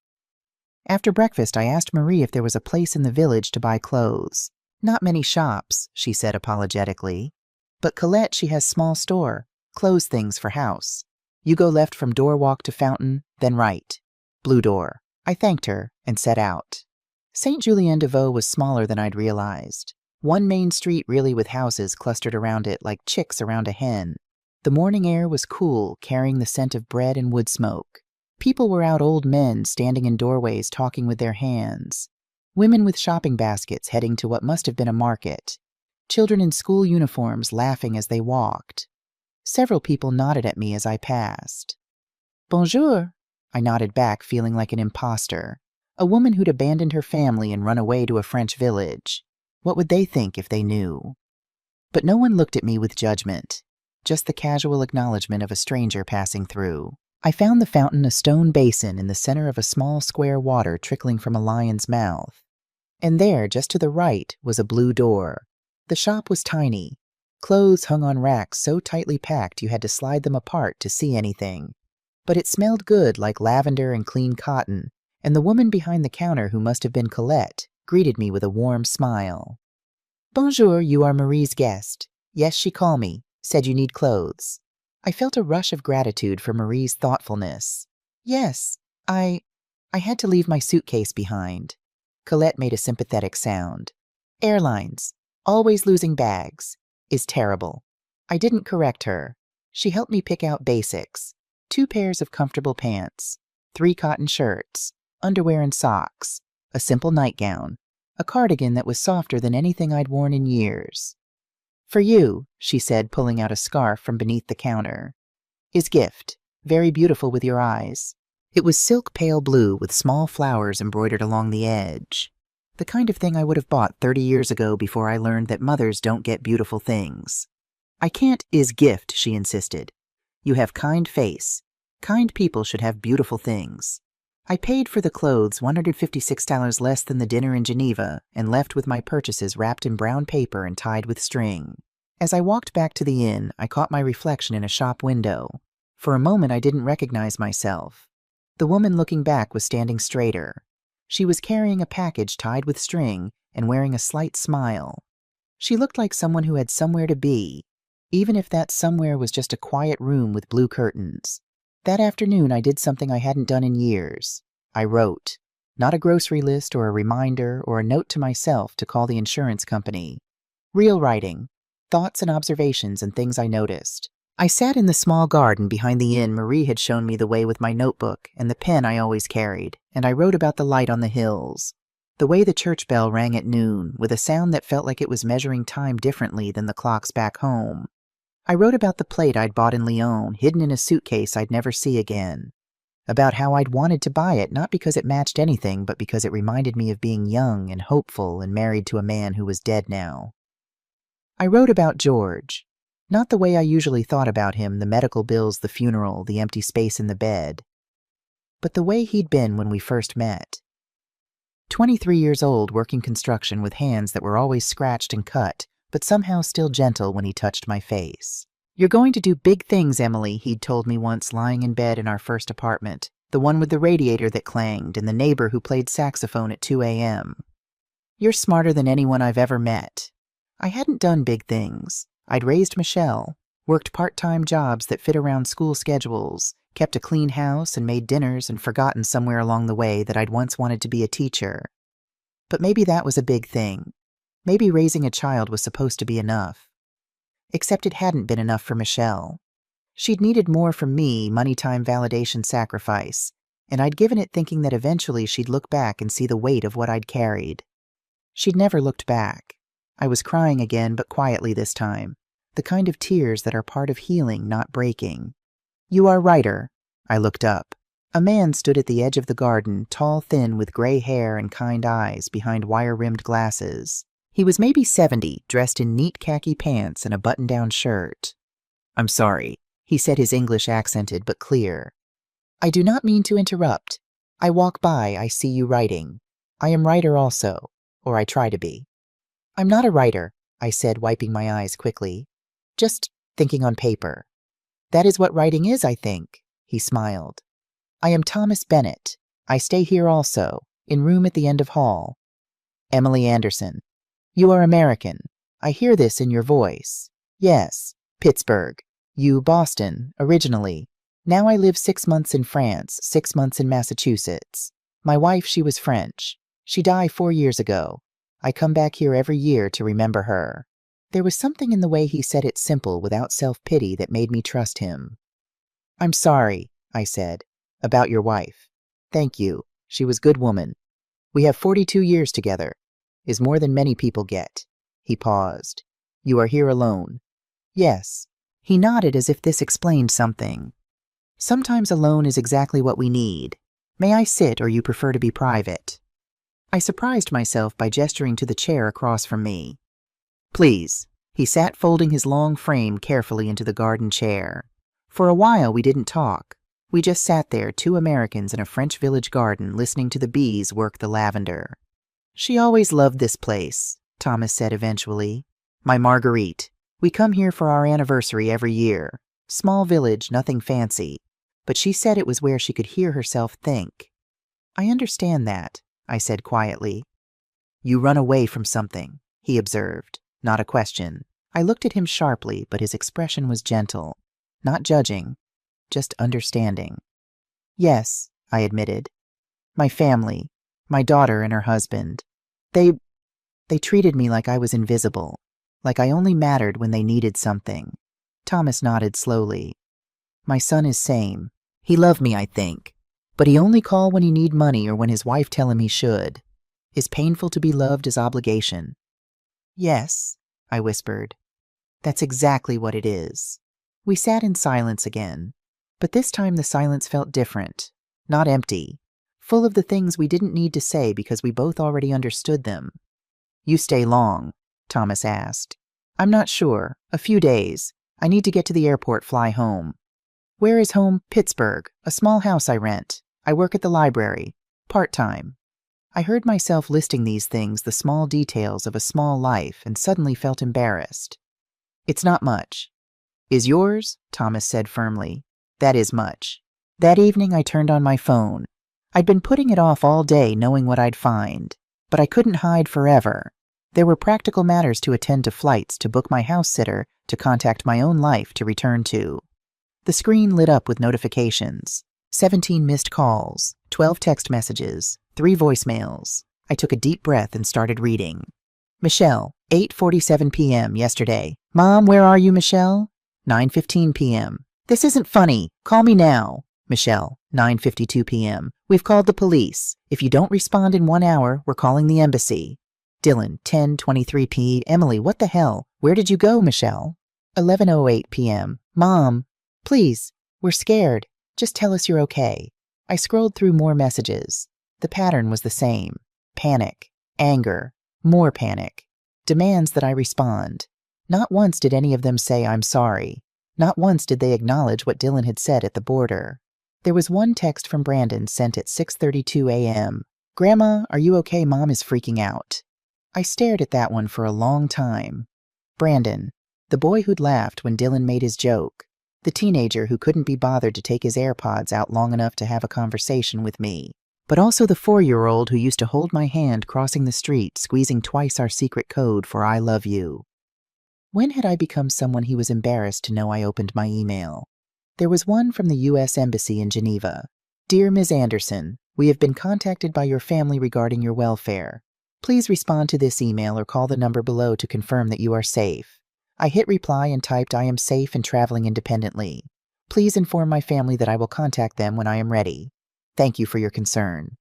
After breakfast, I asked Marie if there was a place in the village to buy clothes. "Not many shops," she said apologetically. "But Colette, she has small store, clothes things for house. You go left from door walk to fountain, then right. Blue door." I thanked her and set out. Saint Julien de Vaux was smaller than I'd realized. One main street really with houses clustered around it like chicks around a hen. The morning air was cool, carrying the scent of bread and wood smoke. People were out, old men standing in doorways talking with their hands. Women with shopping baskets heading to what must have been a market. Children in school uniforms laughing as they walked. Several people nodded at me as I passed. "Bonjour," I nodded back, feeling like an imposter. A woman who'd abandoned her family and run away to a French village. What would they think if they knew? But no one looked at me with judgment. Just the casual acknowledgement of a stranger passing through. I found the fountain, a stone basin in the center of a small square, water trickling from a lion's mouth. And there, just to the right, was a blue door. The shop was tiny. Clothes hung on racks so tightly packed you had to slide them apart to see anything. But it smelled good, like lavender and clean cotton, and the woman behind the counter, who must have been Colette, greeted me with a warm smile. "Bonjour, you are Marie's guest. Yes, she called me, said you need clothes." I felt a rush of gratitude for Marie's thoughtfulness. "Yes, I had to leave my suitcase behind." Colette made a sympathetic sound. "Airlines, always losing bags, is terrible." I didn't correct her. She helped me pick out basics. 2 pairs of comfortable pants, 3 cotton shirts, underwear and socks, a simple nightgown, a cardigan that was softer than anything I'd worn in years. "For you," she said, pulling out a scarf from beneath the counter. "Is gift. Very beautiful with your eyes." It was silk pale blue with small flowers embroidered along the edge. The kind of thing I would have bought 30 years ago before I learned that mothers don't get beautiful things. "I can't is gift," she insisted. "You have kind face. Kind people should have beautiful things." I paid for the clothes $156 less than the dinner in Geneva and left with my purchases wrapped in brown paper and tied with string. As I walked back to the inn, I caught my reflection in a shop window. For a moment, I didn't recognize myself. The woman looking back was standing straighter. She was carrying a package tied with string and wearing a slight smile. She looked like someone who had somewhere to be, even if that somewhere was just a quiet room with blue curtains. That afternoon, I did something I hadn't done in years. I wrote. Not a grocery list or a reminder or a note to myself to call the insurance company. Real writing. Thoughts and observations and things I noticed. I sat in the small garden behind the inn. Marie had shown me the way with my notebook and the pen I always carried, and I wrote about the light on the hills. The way the church bell rang at noon, with a sound that felt like it was measuring time differently than the clocks back home. I wrote about the plate I'd bought in Lyon, hidden in a suitcase I'd never see again. About how I'd wanted to buy it, not because it matched anything, but because it reminded me of being young and hopeful and married to a man who was dead now. I wrote about George. Not the way I usually thought about him, the medical bills, the funeral, the empty space in the bed, but the way he'd been when we first met. 23 years old, working construction with hands that were always scratched and cut, but somehow still gentle when he touched my face. "You're going to do big things, Emily," he'd told me once lying in bed in our first apartment, the one with the radiator that clanged and the neighbor who played saxophone at 2 a.m. "You're smarter than anyone I've ever met." I hadn't done big things. I'd raised Michelle, worked part-time jobs that fit around school schedules, kept a clean house and made dinners and forgotten somewhere along the way that I'd once wanted to be a teacher. But maybe that was a big thing. Maybe raising a child was supposed to be enough. Except it hadn't been enough for Michelle. She'd needed more from me, money, time, validation, sacrifice, and I'd given it thinking that eventually she'd look back and see the weight of what I'd carried. She'd never looked back. I was crying again, but quietly this time. The kind of tears that are part of healing, not breaking. "You are writer." I looked up. A man stood at the edge of the garden, tall, thin, with gray hair and kind eyes behind wire-rimmed glasses. He was maybe 70, dressed in neat khaki pants and a button-down shirt. "I'm sorry," he said, his English accented but clear. "I do not mean to interrupt. I walk by, I see you writing. I am writer also, or I try to be." "I'm not a writer," I said, wiping my eyes quickly. "Just thinking on paper." "That is what writing is, I think," he smiled. "I am Thomas Bennett. I stay here also, in room at the end of hall." "Emily Anderson. You are American. I hear this in your voice." "Yes. Pittsburgh. You, Boston, originally. Now I live 6 months in France, 6 months in Massachusetts. My wife, she was French. She died 4 years ago. I come back here every year to remember her." There was something in the way he said it simple, without self-pity, that made me trust him. "I'm sorry," I said, "about your wife. Thank you. She was a good woman. We have 42 years together. Is more than many people get." He paused. "You are here alone." "Yes." He nodded as if this explained something. "Sometimes alone is exactly what we need. May I sit, or you prefer to be private?" I surprised myself by gesturing to the chair across from me. "Please." He sat folding his long frame carefully into the garden chair. For a while we didn't talk. We just sat there, 2 Americans in a French village garden, listening to the bees work the lavender. "She always loved this place," Thomas said eventually. "My Marguerite. We come here for our anniversary every year. Small village, nothing fancy. But she said it was where she could hear herself think." "I understand that," I said quietly. "You run away from something," he observed, not a question. I looked at him sharply, but his expression was gentle. Not judging, just understanding. "Yes," I admitted. "My family, my daughter and her husband. They treated me like I was invisible, like I only mattered when they needed something. Thomas nodded slowly. My son is same. He love me, I think. But he only call when he need money or when his wife tell him he should. Is painful to be loved as obligation. Yes, I whispered. That's exactly what it is. We sat in silence again. But this time the silence felt different. Not empty. Full of the things we didn't need to say because we both already understood them. You stay long? Thomas asked. I'm not sure. A few days. I need to get to the airport, fly home. Where is home? Pittsburgh. A small house I rent. I work at the library. Part-time. I heard myself listing these things, the small details of a small life, and suddenly felt embarrassed. It's not much. Is yours? Thomas said firmly. That is much. That evening I turned on my phone. I'd been putting it off all day knowing what I'd find. But I couldn't hide forever. There were practical matters to attend to, flights, to book my house sitter, to contact my own life to return to. The screen lit up with notifications. 17 missed calls, 12 text messages, 3 voicemails. I took a deep breath and started reading. Michelle, 8:47 p.m. yesterday. Mom, where are you, Michelle? 9:15 p.m. This isn't funny. Call me now. Michelle, 9:52 p.m. We've called the police. If you don't respond in 1 hour, we're calling the embassy. Dylan, 10:23 p.m. Emily, what the hell? Where did you go, Michelle? 11:08 p.m. Mom, please, we're scared. Just tell us you're okay. I scrolled through more messages. The pattern was the same. Panic, anger, more panic. Demands that I respond. Not once did any of them say I'm sorry. Not once did they acknowledge what Dylan had said at the border. There was one text from Brandon sent at 6:32 a.m. Grandma, are you okay? Mom is freaking out. I stared at that one for a long time. Brandon, the boy who'd laughed when Dylan made his joke. The teenager who couldn't be bothered to take his AirPods out long enough to have a conversation with me. But also the 4-year-old who used to hold my hand crossing the street, squeezing twice our secret code for I love you. When had I become someone he was embarrassed to know I opened my email? There was one from the U.S. Embassy in Geneva. Dear Ms. Anderson, we have been contacted by your family regarding your welfare. Please respond to this email or call the number below to confirm that you are safe. I hit reply and typed I am safe and traveling independently. Please inform my family that I will contact them when I am ready. Thank you for your concern.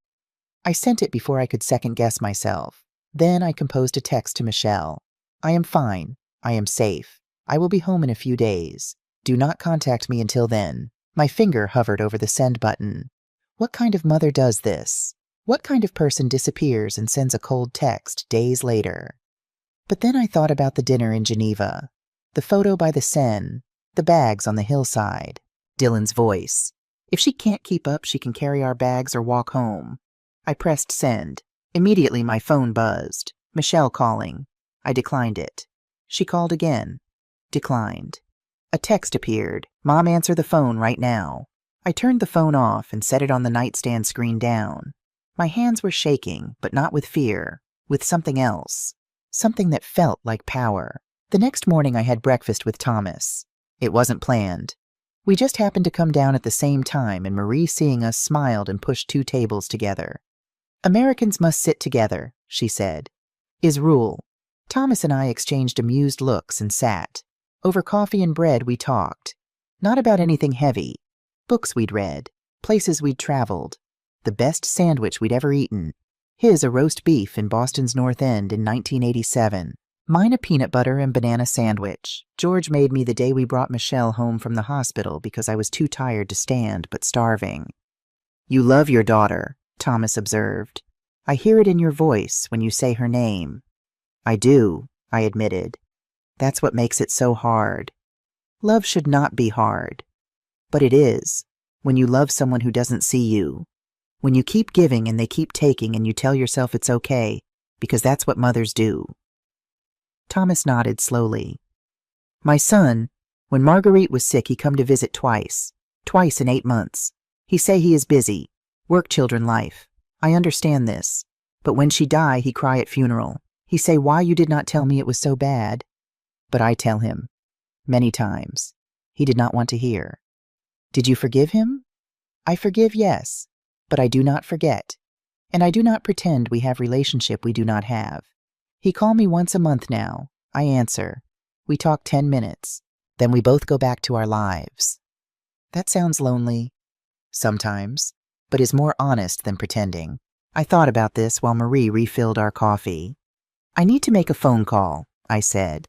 I sent it before I could second-guess myself. Then I composed a text to Michelle. I am fine. I am safe. I will be home in a few days. Do not contact me until then. My finger hovered over the send button. What kind of mother does this? What kind of person disappears and sends a cold text days later? But then I thought about the dinner in Geneva, the photo by the Seine, the bags on the hillside, Dylan's voice. If she can't keep up, she can carry our bags or walk home. I pressed send. Immediately my phone buzzed. Michelle calling. I declined it. She called again. Declined. A text appeared. Mom, answer the phone right now. I turned the phone off and set it on the nightstand screen down. My hands were shaking, but not with fear, with something else. Something that felt like power. The next morning I had breakfast with Thomas. It wasn't planned. We just happened to come down at the same time, and Marie, seeing us, smiled and pushed 2 tables together. Americans must sit together, she said. Is rule. Thomas and I exchanged amused looks and sat. Over coffee and bread we talked. Not about anything heavy. Books we'd read. Places we'd traveled. The best sandwich we'd ever eaten. His a roast beef in Boston's North End in 1987. Mine a peanut butter and banana sandwich. George made me the day we brought Michelle home from the hospital because I was too tired to stand but starving. You love your daughter, Thomas observed. I hear it in your voice when you say her name. I do, I admitted. That's what makes it so hard. Love should not be hard. But it is, when you love someone who doesn't see you. When you keep giving and they keep taking and you tell yourself it's okay, because that's what mothers do. Thomas nodded slowly. My son, when Marguerite was sick, he come to visit twice. Twice in 8 months. He say he is busy. Work, children, life. I understand this. But when she die, he cry at funeral. He say, why you did not tell me it was so bad? But I tell him. Many times. He did not want to hear. Did you forgive him? I forgive, yes. But I do not forget. And I do not pretend we have relationship we do not have. He call me once a month now. I answer. We talk 10 minutes. Then we both go back to our lives. That sounds lonely. Sometimes, but is more honest than pretending. I thought about this while Marie refilled our coffee. I need to make a phone call, I said.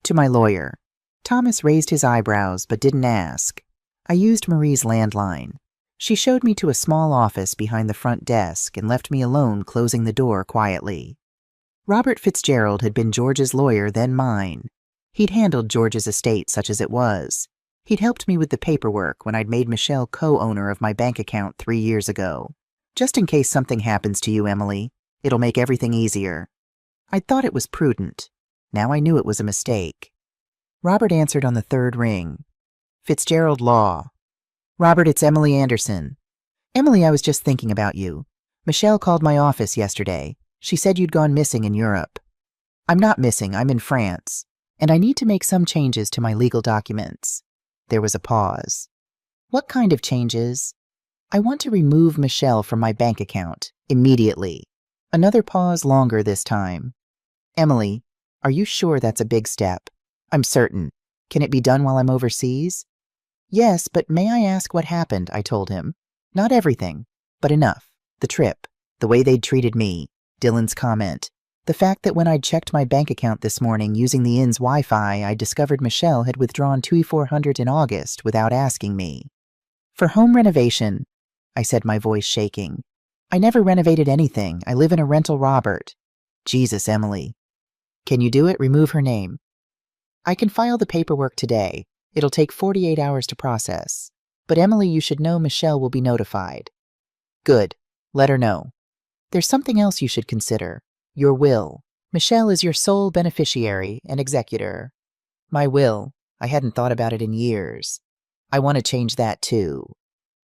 To my lawyer. Thomas raised his eyebrows but didn't ask. I used Marie's landline. She showed me to a small office behind the front desk and left me alone, closing the door quietly. Robert Fitzgerald had been George's lawyer, then mine. He'd handled George's estate such as it was. He'd helped me with the paperwork when I'd made Michelle co-owner of my bank account 3 years ago. Just in case something happens to you, Emily, it'll make everything easier. I'd thought it was prudent. Now I knew it was a mistake. Robert answered on the third ring. Fitzgerald Law. Robert, it's Emily Anderson. Emily, I was just thinking about you. Michelle called my office yesterday. She said you'd gone missing in Europe. I'm not missing, I'm in France. And I need to make some changes to my legal documents. There was a pause. What kind of changes? I want to remove Michelle from my bank account, immediately. Another pause, longer this time. Emily, are you sure that's a big step? I'm certain. Can it be done while I'm overseas? Yes, but may I ask what happened, I told him. Not everything, but enough. The trip, the way they'd treated me, Dylan's comment, the fact that when I'd checked my bank account this morning using the inn's Wi-Fi, I discovered Michelle had withdrawn $2,400 in August without asking me. For home renovation, I said, my voice shaking. I never renovated anything. I live in a rental, Robert. Jesus, Emily. Can you do it? Remove her name. I can file the paperwork today. It'll take 48 hours to process. But Emily, you should know Michelle will be notified. Good. Let her know. There's something else you should consider. Your will. Michelle is your sole beneficiary and executor. My will. I hadn't thought about it in years. I want to change that too.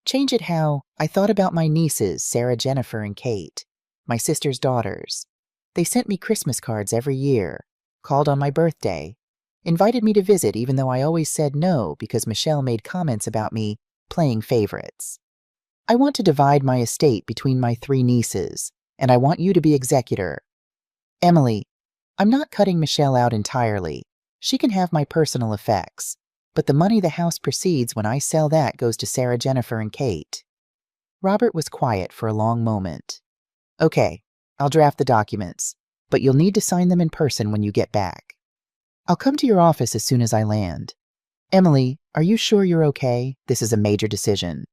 Change it how? I thought about my nieces, Sarah, Jennifer, and Kate. My sister's daughters. They sent me Christmas cards every year. Called on my birthday. Invited me to visit even though I always said no because Michelle made comments about me playing favorites. I want to divide my estate between my 3 nieces, and I want you to be executor. Emily, I'm not cutting Michelle out entirely. She can have my personal effects, but the money the house proceeds when I sell that goes to Sarah, Jennifer, and Kate. Robert was quiet for a long moment. Okay, I'll draft the documents, but you'll need to sign them in person when you get back. I'll come to your office as soon as I land. Emily, are you sure you're okay? This is a major decision.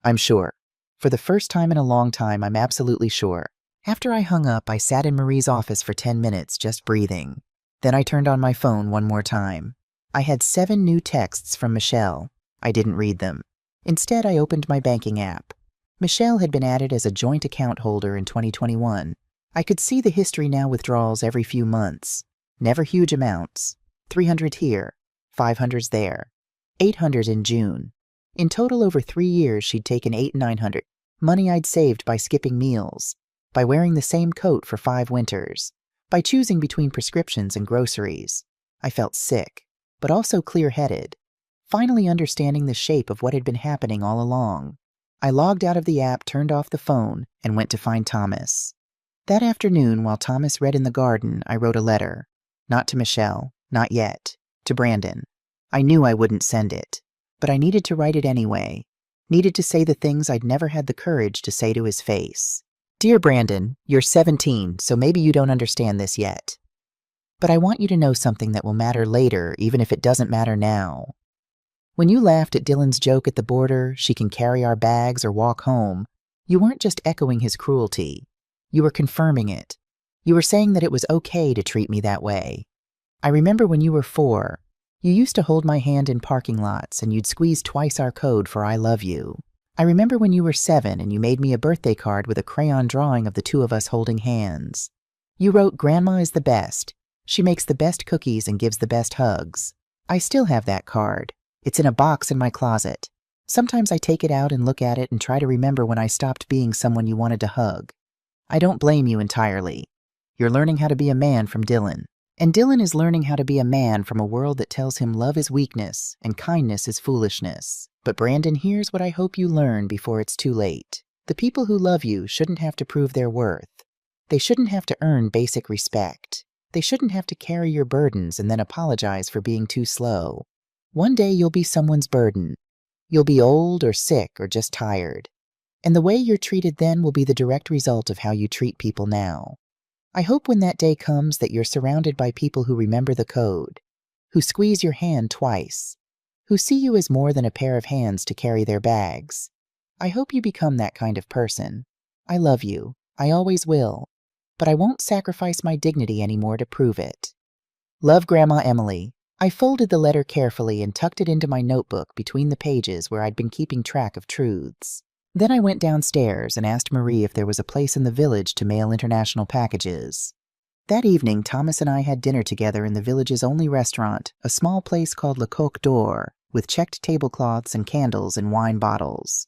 I'm sure. For the first time in a long time, I'm absolutely sure. After I hung up, I sat in Marie's office for 10 minutes, just breathing. Then I turned on my phone one more time. I had 7 new texts from Michelle. I didn't read them. Instead, I opened my banking app. Michelle had been added as a joint account holder in 2021. I could see the history now, withdrawals every few months. Never huge amounts. 300 here, 500s there, 800 in June. In total, over 3 years, she'd taken $800 and $900. Money I'd saved by skipping meals, by wearing the same coat for 5 winters, by choosing between prescriptions and groceries. I felt sick, but also clear-headed, finally understanding the shape of what had been happening all along. I logged out of the app, turned off the phone, and went to find Thomas. That afternoon, while Thomas read in the garden, I wrote a letter. Not to Michelle, not yet. To Brandon. I knew I wouldn't send it, but I needed to write it anyway. Needed to say the things I'd never had the courage to say to his face. Dear Brandon, you're 17, so maybe you don't understand this yet. But I want you to know something that will matter later, even if it doesn't matter now. When you laughed at Dylan's joke at the border, she can carry our bags or walk home, you weren't just echoing his cruelty. You were confirming it. You were saying that it was okay to treat me that way. I remember when you were 4, you used to hold my hand in parking lots and you'd squeeze twice our code for I love you. I remember when you were 7 and you made me a birthday card with a crayon drawing of the 2 of us holding hands. You wrote, Grandma is the best. She makes the best cookies and gives the best hugs. I still have that card. It's in a box in my closet. Sometimes I take it out and look at it and try to remember when I stopped being someone you wanted to hug. I don't blame you entirely. You're learning how to be a man from Dylan. And Dylan is learning how to be a man from a world that tells him love is weakness and kindness is foolishness. But Brandon, here's what I hope you learn before it's too late. The people who love you shouldn't have to prove their worth. They shouldn't have to earn basic respect. They shouldn't have to carry your burdens and then apologize for being too slow. One day you'll be someone's burden. You'll be old or sick or just tired. And the way you're treated then will be the direct result of how you treat people now. I hope when that day comes that you're surrounded by people who remember the code, who squeeze your hand twice, who see you as more than a pair of hands to carry their bags. I hope you become that kind of person. I love you. I always will. But I won't sacrifice my dignity anymore to prove it. Love, Grandma Emily. I folded the letter carefully and tucked it into my notebook between the pages where I'd been keeping track of truths. Then I went downstairs and asked Marie if there was a place in the village to mail international packages. That evening, Thomas and I had dinner together in the village's only restaurant, a small place called Le Coq d'Or, with checked tablecloths and candles and wine bottles.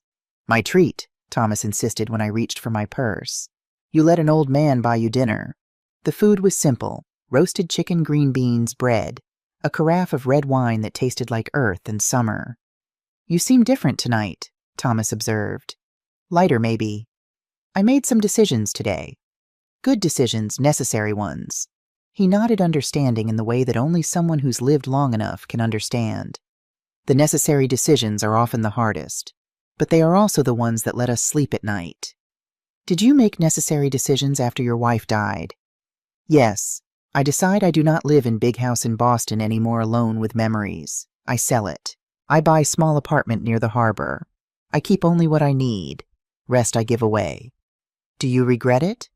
My treat, Thomas insisted when I reached for my purse. You let an old man buy you dinner. The food was simple: roasted chicken, green beans, bread, a carafe of red wine that tasted like earth and summer. You seem different tonight, Thomas observed. Lighter, maybe. I made some decisions today. Good decisions, necessary ones. He nodded understanding in the way that only someone who's lived long enough can understand. The necessary decisions are often the hardest, but they are also the ones that let us sleep at night. Did you make necessary decisions after your wife died? Yes. I decide I do not live in big house in Boston anymore alone with memories. I sell it. I buy small apartment near the harbor. I keep only what I need. Rest I give away. Do you regret it?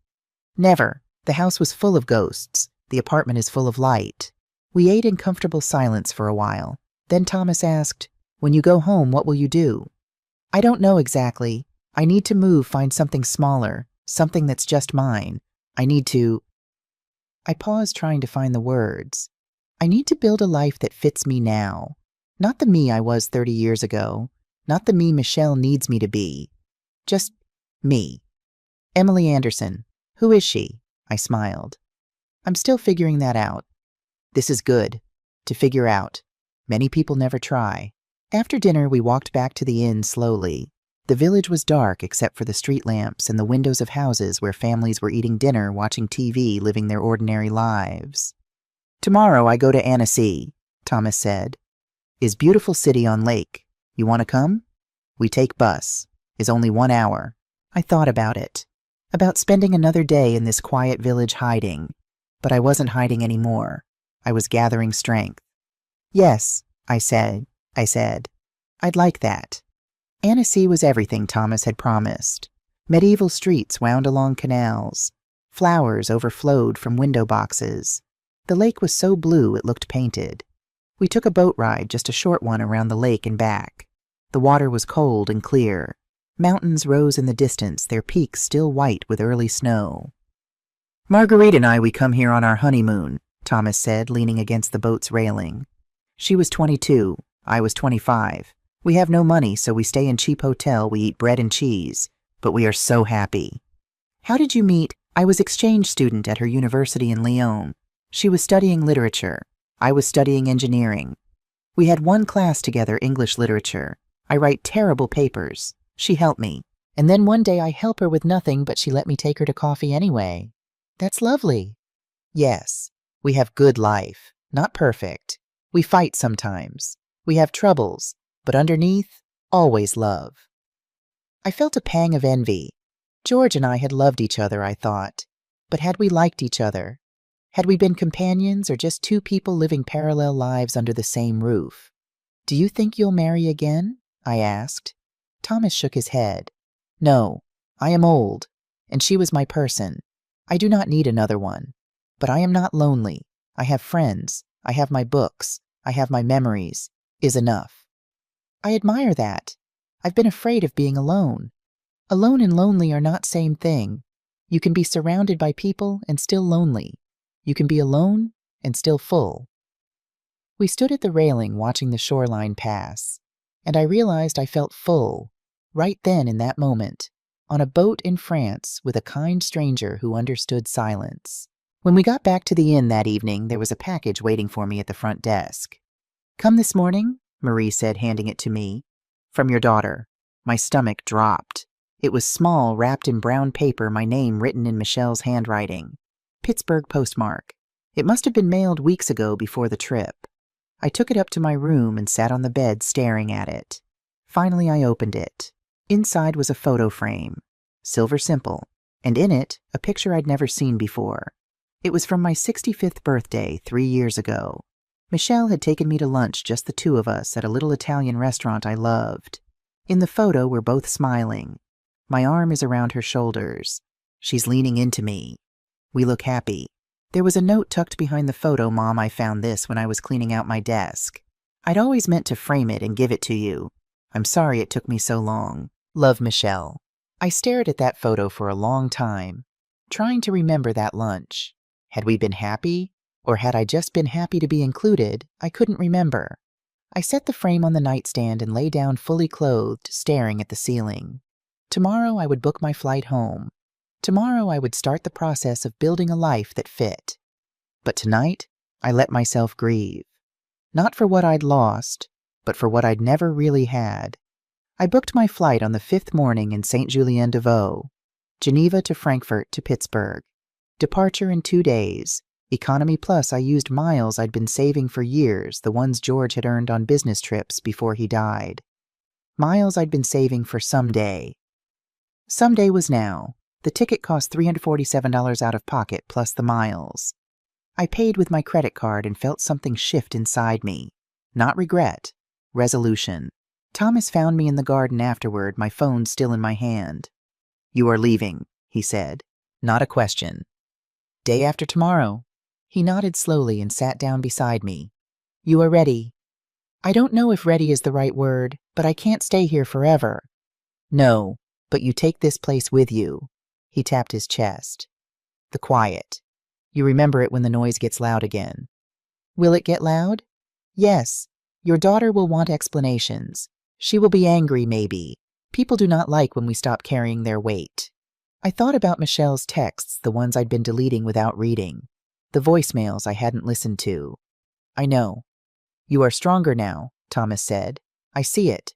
Never. The house was full of ghosts. The apartment is full of light. We ate in comfortable silence for a while. Then Thomas asked, When you go home, what will you do? I don't know exactly. I need to move, find something smaller, something that's just mine. I need to... I paused trying to find the words. I need to build a life that fits me now. Not the me I was 30 years ago. Not the me Michelle needs me to be. Just me. Emily Anderson. Who is she? I smiled. I'm still figuring that out. This is good. To figure out. Many people never try. After dinner, we walked back to the inn slowly. The village was dark except for the street lamps and the windows of houses where families were eating dinner, watching TV, living their ordinary lives. Tomorrow I go to Annecy, Thomas said. Is beautiful city on lake. You want to come? We take bus. Is only 1 hour. I thought about it. About spending another day in this quiet village hiding. But I wasn't hiding anymore. I was gathering strength. Yes, I said. I'd like that. Annecy was everything Thomas had promised. Medieval streets wound along canals. Flowers overflowed from window boxes. The lake was so blue it looked painted. We took a boat ride, just a short one, around the lake and back. The water was cold and clear. Mountains rose in the distance, their peaks still white with early snow. Marguerite and I, we come here on our honeymoon, Thomas said, leaning against the boat's railing. She was 22. I was 25. We have no money, so we stay in cheap hotel, we eat bread and cheese, but we are so happy. How did you meet? I was exchange student at her university in Lyon. She was studying literature. I was studying engineering. We had one class together, English literature. I write terrible papers. She helped me. And then one day I help her with nothing, but she let me take her to coffee anyway. That's lovely. Yes, we have good life. Not perfect. We fight sometimes. We have troubles. But underneath, always love. I felt a pang of envy. George and I had loved each other, I thought. But had we liked each other? Had we been companions or just two people living parallel lives under the same roof? Do you think you'll marry again? I asked. Thomas shook his head. No, I am old, and she was my person. I do not need another one. But I am not lonely. I have friends. I have my books. I have my memories. Is enough. I admire that. I've been afraid of being alone. Alone and lonely are not same thing. You can be surrounded by people and still lonely. You can be alone and still full. We stood at the railing watching the shoreline pass, and I realized I felt full, right then in that moment, on a boat in France with a kind stranger who understood silence. When we got back to the inn that evening, there was a package waiting for me at the front desk. Come this morning? Marie said, handing it to me. From your daughter. My stomach dropped. It was small, wrapped in brown paper, my name written in Michelle's handwriting. Pittsburgh postmark. It must have been mailed weeks ago before the trip. I took it up to my room and sat on the bed staring at it. Finally, I opened it. Inside was a photo frame, silver simple, and in it, a picture I'd never seen before. It was from my 65th birthday 3 years ago. Michelle had taken me to lunch, just the two of us, at a little Italian restaurant I loved. In the photo, we're both smiling. My arm is around her shoulders. She's leaning into me. We look happy. There was a note tucked behind the photo. Mom, I found this when I was cleaning out my desk. I'd always meant to frame it and give it to you. I'm sorry it took me so long. Love, Michelle. I stared at that photo for a long time, trying to remember that lunch. Had we been happy? Or had I just been happy to be included? I couldn't remember. I set the frame on the nightstand and lay down fully clothed, staring at the ceiling. Tomorrow I would book my flight home. Tomorrow I would start the process of building a life that fit. But tonight, I let myself grieve. Not for what I'd lost, but for what I'd never really had. I booked my flight on the 5th morning in Saint-Julien-de-Vaux, Geneva to Frankfurt to Pittsburgh. Departure in 2 days. Economy plus. I used miles I'd been saving for years, the ones George had earned on business trips before he died. Miles I'd been saving for someday. Someday was now. The ticket cost $347 out of pocket plus the miles. I paid with my credit card and felt something shift inside me. Not regret. Resolution. Thomas found me in the garden afterward, my phone still in my hand. You are leaving, he said. Not a question. Day after tomorrow. He nodded slowly and sat down beside me. You are ready. I don't know if ready is the right word, but I can't stay here forever. No, but you take this place with you. He tapped his chest. The quiet. You remember it when the noise gets loud again. Will it get loud? Yes. Your daughter will want explanations. She will be angry, maybe. People do not like when we stop carrying their weight. I thought about Michelle's texts, the ones I'd been deleting without reading. The voicemails I hadn't listened to. I know. You are stronger now, Thomas said. I see it.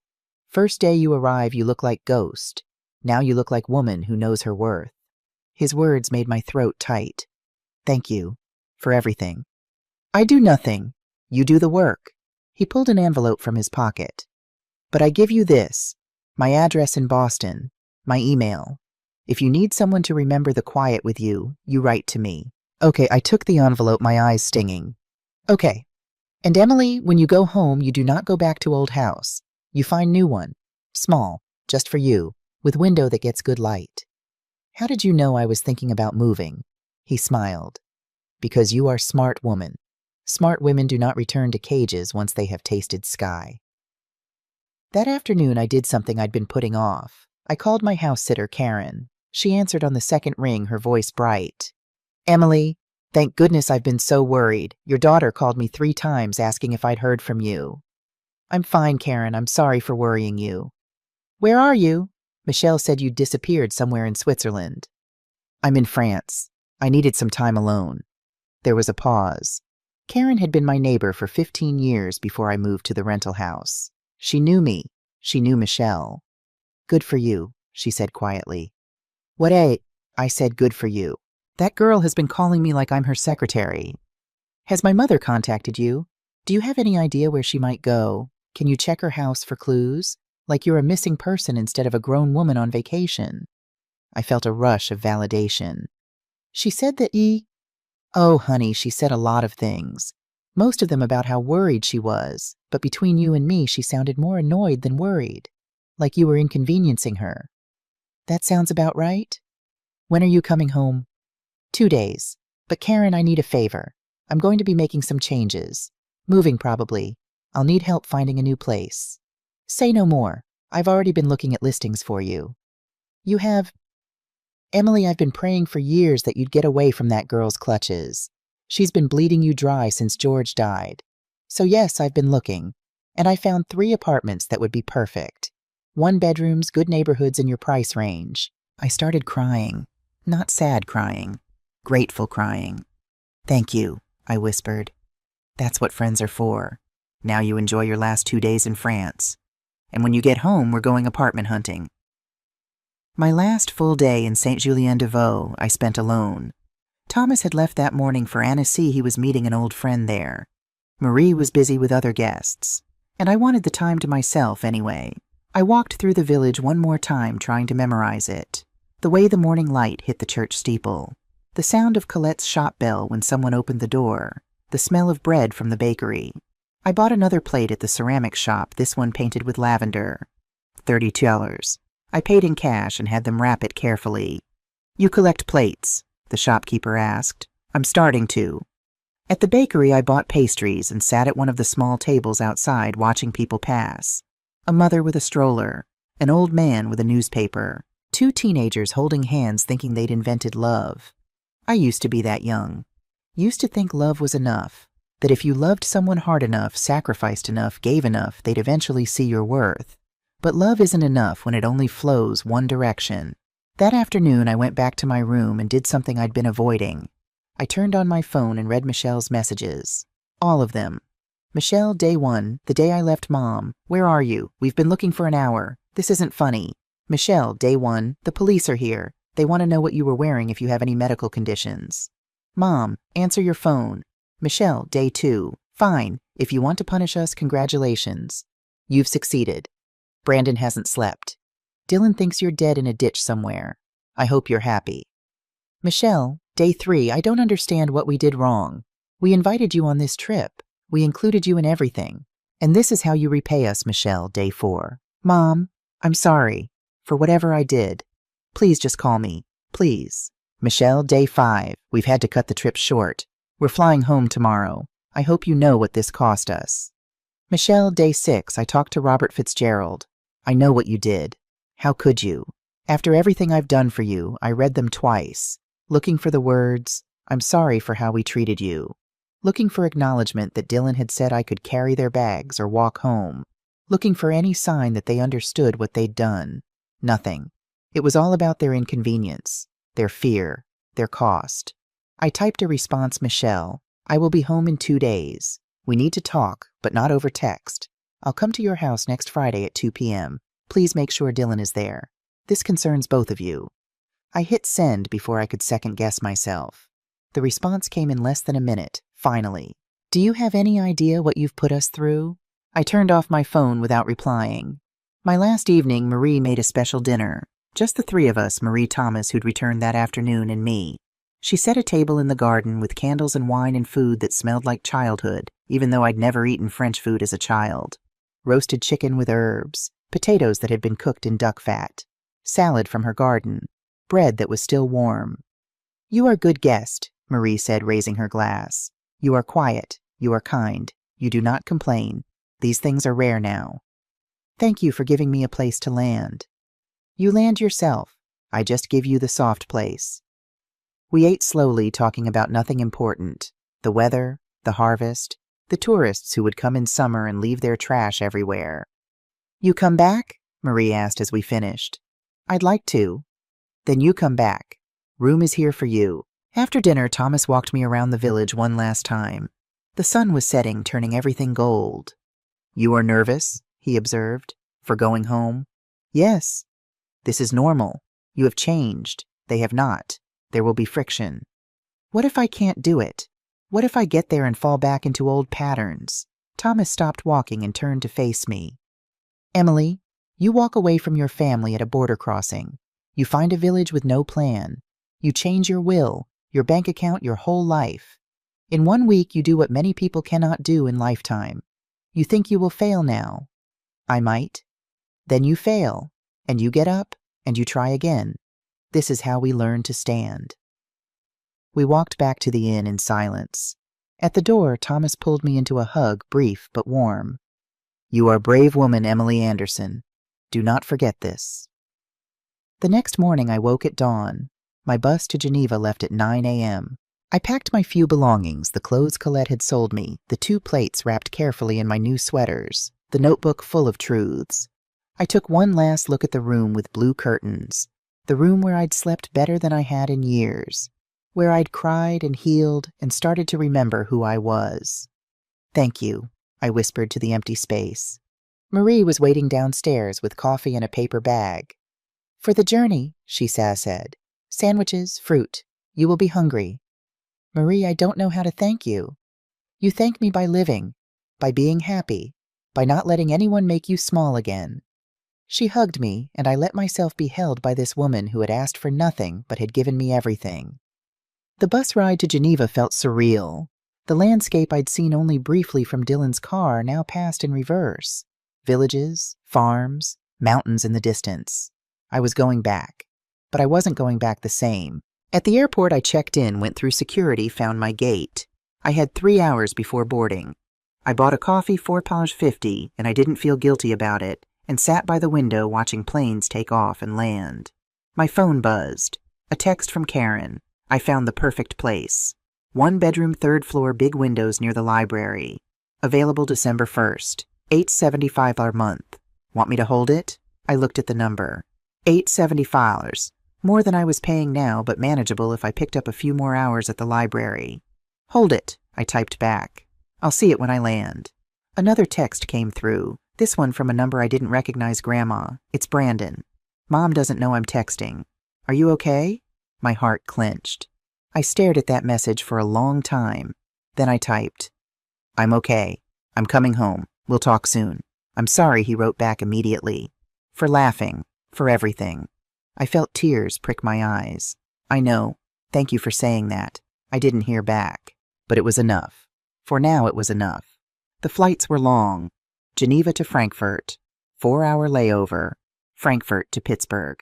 First day you arrive, you look like ghost. Now you look like woman who knows her worth. His words made my throat tight. Thank you. For everything. I do nothing. You do the work. He pulled an envelope from his pocket. But I give you this. My address in Boston. My email. If you need someone to remember the quiet with you, you write to me. Okay, I took the envelope, my eyes stinging. Okay. And Emily, when you go home, you do not go back to old house. You find new one. Small. Just for you. With window that gets good light. How did you know I was thinking about moving? He smiled. Because you are smart woman. Smart women do not return to cages once they have tasted sky. That afternoon I did something I'd been putting off. I called my house sitter, Karen. She answered on the second ring, her voice bright. Emily, thank goodness I've been so worried. Your daughter called me 3 times asking if I'd heard from you. I'm fine, Karen. I'm sorry for worrying you. Where are you? Michelle said you'd disappeared somewhere in Switzerland. I'm in France. I needed some time alone. There was a pause. Karen had been my neighbor for 15 years before I moved to the rental house. She knew me. She knew Michelle. Good for you, she said quietly. What I said good for you. That girl has been calling me like I'm her secretary. Has my mother contacted you? Do you have any idea where she might go? Can you check her house for clues? Like you're a missing person instead of a grown woman on vacation. I felt a rush of validation. She said that Oh, honey, she said a lot of things. Most of them about how worried she was, but between you and me, she sounded more annoyed than worried. Like you were inconveniencing her. That sounds about right? When are you coming home? 2 days. But Karen, I need a favor. I'm going to be making some changes. Moving, probably. I'll need help finding a new place. Say no more. I've already been looking at listings for you. You have? Emily, I've been praying for years that you'd get away from that girl's clutches. She's been bleeding you dry since George died. So yes, I've been looking. And I found 3 apartments that would be perfect. 1 bedrooms, good neighborhoods in your price range. I started crying. Not sad crying. Grateful crying. Thank you, I whispered. That's what friends are for. Now you enjoy your last 2 days in France. And when you get home, we're going apartment hunting. My last full day in Saint-Julien-de-Vaux I spent alone. Thomas had left that morning for Annecy. He was meeting an old friend there. Marie was busy with other guests, and I wanted the time to myself anyway. I walked through the village one more time trying to memorize it. The way the morning light hit the church steeple, the sound of Colette's shop bell when someone opened the door, the smell of bread from the bakery. I bought another plate at the ceramic shop, this one painted with lavender. $30. I paid in cash and had them wrap it carefully. "You collect plates?" the shopkeeper asked. "I'm starting to." At the bakery, I bought pastries and sat at one of the small tables outside watching people pass. A mother with a stroller, an old man with a newspaper, two teenagers holding hands thinking they'd invented love. I used to be that young. Used to think love was enough, that if you loved someone hard enough, sacrificed enough, gave enough, they'd eventually see your worth. But love isn't enough when it only flows one direction. That afternoon, I went back to my room and did something I'd been avoiding. I turned on my phone and read Michelle's messages. All of them. "Michelle, day 1, the day I left Mom. Where are you? We've been looking for an hour. This isn't funny. Michelle, day 1, the police are here. They want to know what you were wearing if you have any medical conditions. Mom, answer your phone. Michelle, day 2, fine. If you want to punish us, congratulations. You've succeeded. Brandon hasn't slept. Dylan thinks you're dead in a ditch somewhere. I hope you're happy. Michelle, day 3, I don't understand what we did wrong. We invited you on this trip. We included you in everything. And this is how you repay us, Michelle, day 4. Mom, I'm sorry for whatever I did. Please just call me. Please. Michelle, day 5. We've had to cut the trip short. We're flying home tomorrow. I hope you know what this cost us. Michelle, day 6. I talked to Robert Fitzgerald. I know what you did. How could you? After everything I've done for you, I read them twice, looking for the words, "I'm sorry for how we treated you." Looking for acknowledgement that Dylan had said I could carry their bags or walk home. Looking for any sign that they understood what they'd done. Nothing. It was all about their inconvenience, their fear, their cost. I typed a response, Michelle, I will be home in 2 days. We need to talk, but not over text. I'll come to your house next Friday at 2 p.m. Please make sure Dylan is there. This concerns both of you. I hit send before I could second-guess myself. The response came in less than a minute, finally. Do you have any idea what you've put us through? I turned off my phone without replying. My last evening, Marie made a special dinner. Just the 3 of us, Marie Thomas, who'd returned that afternoon, and me. She set a table in the garden with candles and wine and food that smelled like childhood, even though I'd never eaten French food as a child. Roasted chicken with herbs, potatoes that had been cooked in duck fat, salad from her garden, bread that was still warm. You are a good guest, Marie said, raising her glass. You are quiet. You are kind. You do not complain. These things are rare now. Thank you for giving me a place to land. You land yourself. I just give you the soft place. We ate slowly, talking about nothing important. The weather, the harvest, the tourists who would come in summer and leave their trash everywhere. You come back? Marie asked as we finished. I'd like to. Then you come back. Room is here for you. After dinner, Thomas walked me around the village one last time. The sun was setting, turning everything gold. You are nervous, he observed, for going home? Yes. This is normal. You have changed. They have not. There will be friction. What if I can't do it? What if I get there and fall back into old patterns? Thomas stopped walking and turned to face me. Emily, you walk away from your family at a border crossing. You find a village with no plan. You change your will, your bank account, your whole life. In 1 week, you do what many people cannot do in lifetime. You think you will fail now. I might. Then you fail, and you get up, and you try again. This is how we learn to stand. We walked back to the inn in silence. At the door, Thomas pulled me into a hug, brief but warm. You are a brave woman, Emily Anderson. Do not forget this. The next morning, I woke at dawn. My bus to Geneva left at 9 a.m. I packed my few belongings, the clothes Colette had sold me, the 2 plates wrapped carefully in my new sweaters, the notebook full of truths. I took one last look at the room with blue curtains, the room where I'd slept better than I had in years, where I'd cried and healed and started to remember who I was. Thank you, I whispered to the empty space. Marie was waiting downstairs with coffee in a paper bag. For the journey, she said. Sandwiches, fruit. You will be hungry. Marie, I don't know how to thank you. You thank me by living, by being happy, by not letting anyone make you small again. She hugged me, and I let myself be held by this woman who had asked for nothing but had given me everything. The bus ride to Geneva felt surreal. The landscape I'd seen only briefly from Dylan's car now passed in reverse. Villages, farms, mountains in the distance. I was going back. But I wasn't going back the same. At the airport, I checked in, went through security, found my gate. I had 3 hours before boarding. I bought a coffee, £4.50, and I didn't feel guilty about it, and sat by the window watching planes take off and land. My phone buzzed. A text from Karen. I found the perfect place. 1-bedroom, 3rd floor, big windows near the library. Available December 1st. $8.75 a month. Want me to hold it? I looked at the number. $8.75. More than I was paying now, but manageable if I picked up a few more hours at the library. Hold it, I typed back. I'll see it when I land. Another text came through, this one from a number I didn't recognize. Grandma. It's Brandon. Mom doesn't know I'm texting. Are you okay? My heart clenched. I stared at that message for a long time. Then I typed, I'm okay. I'm coming home. We'll talk soon. I'm sorry, he wrote back immediately. For laughing. For everything. I felt tears prick my eyes. I know. Thank you for saying that. I didn't hear back. But it was enough. For now it was enough. The flights were long. Geneva to Frankfurt. 4-hour layover. Frankfurt to Pittsburgh.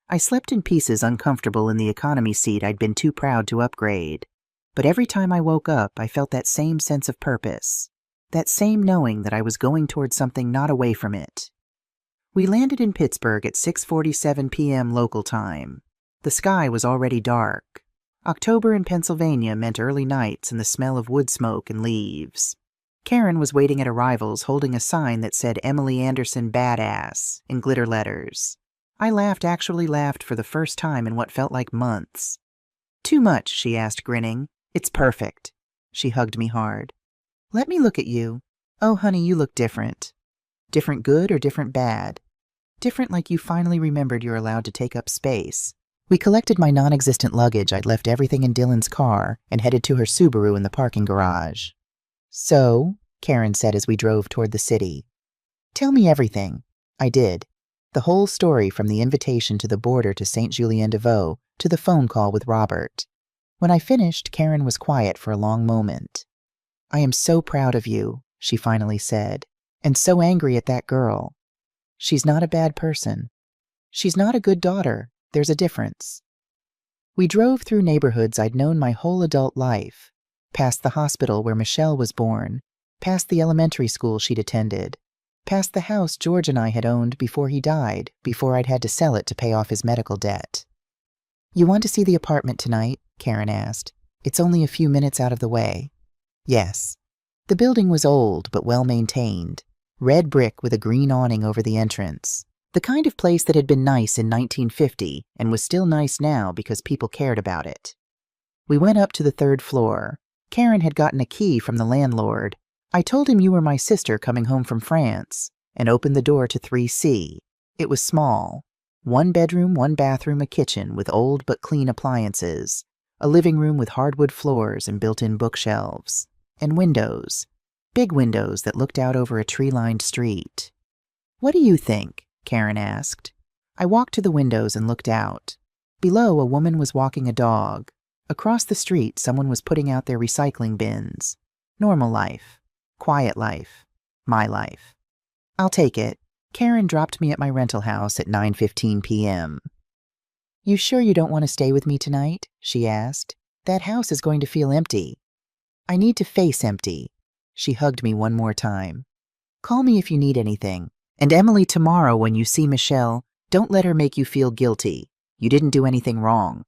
I slept in pieces, uncomfortable in the economy seat I'd been too proud to upgrade. But every time I woke up, I felt that same sense of purpose. That same knowing that I was going towards something, not away from it. We landed in Pittsburgh at 6:47 p.m. local time. The sky was already dark. October in Pennsylvania meant early nights and the smell of wood smoke and leaves. Karen was waiting at arrivals holding a sign that said Emily Anderson Badass in glitter letters. I actually laughed for the first time in what felt like months. Too much, she asked, grinning. It's perfect. She hugged me hard. Let me look at you. Oh, honey, you look different. Different good or different bad? Different like you finally remembered you're allowed to take up space. We collected my non-existent luggage. I'd left everything in Dylan's car and headed to her Subaru in the parking garage. So, Karen said as we drove toward the city. Tell me everything. I did. The whole story from the invitation to the border to Saint-Julien-de-Vaux to the phone call with Robert. When I finished, Karen was quiet for a long moment. I am so proud of you, she finally said, and so angry at that girl. She's not a bad person. She's not a good daughter. There's a difference. We drove through neighborhoods I'd known my whole adult life, past the hospital where Michelle was born, past the elementary school she'd attended, past the house George and I had owned before he died, before I'd had to sell it to pay off his medical debt. You want to see the apartment tonight? Karen asked. It's only a few minutes out of the way. Yes. The building was old but well-maintained, red brick with a green awning over the entrance. The kind of place that had been nice in 1950 and was still nice now because people cared about it. We went up to the 3rd floor. Karen had gotten a key from the landlord. I told him you were my sister coming home from France and opened the door to 3C. It was small. 1 bedroom, 1 bathroom, a kitchen with old but clean appliances, a living room with hardwood floors and built-in bookshelves, and windows. Big windows that looked out over a tree-lined street. What do you think? Karen asked. I walked to the windows and looked out. Below, a woman was walking a dog. Across the street, someone was putting out their recycling bins. Normal life. Quiet life. My life. I'll take it. Karen dropped me at my rental house at 9:15 p.m. You sure you don't want to stay with me tonight? She asked. That house is going to feel empty. I need to face empty. She hugged me one more time. Call me if you need anything. And Emily, tomorrow when you see Michelle, don't let her make you feel guilty. You didn't do anything wrong.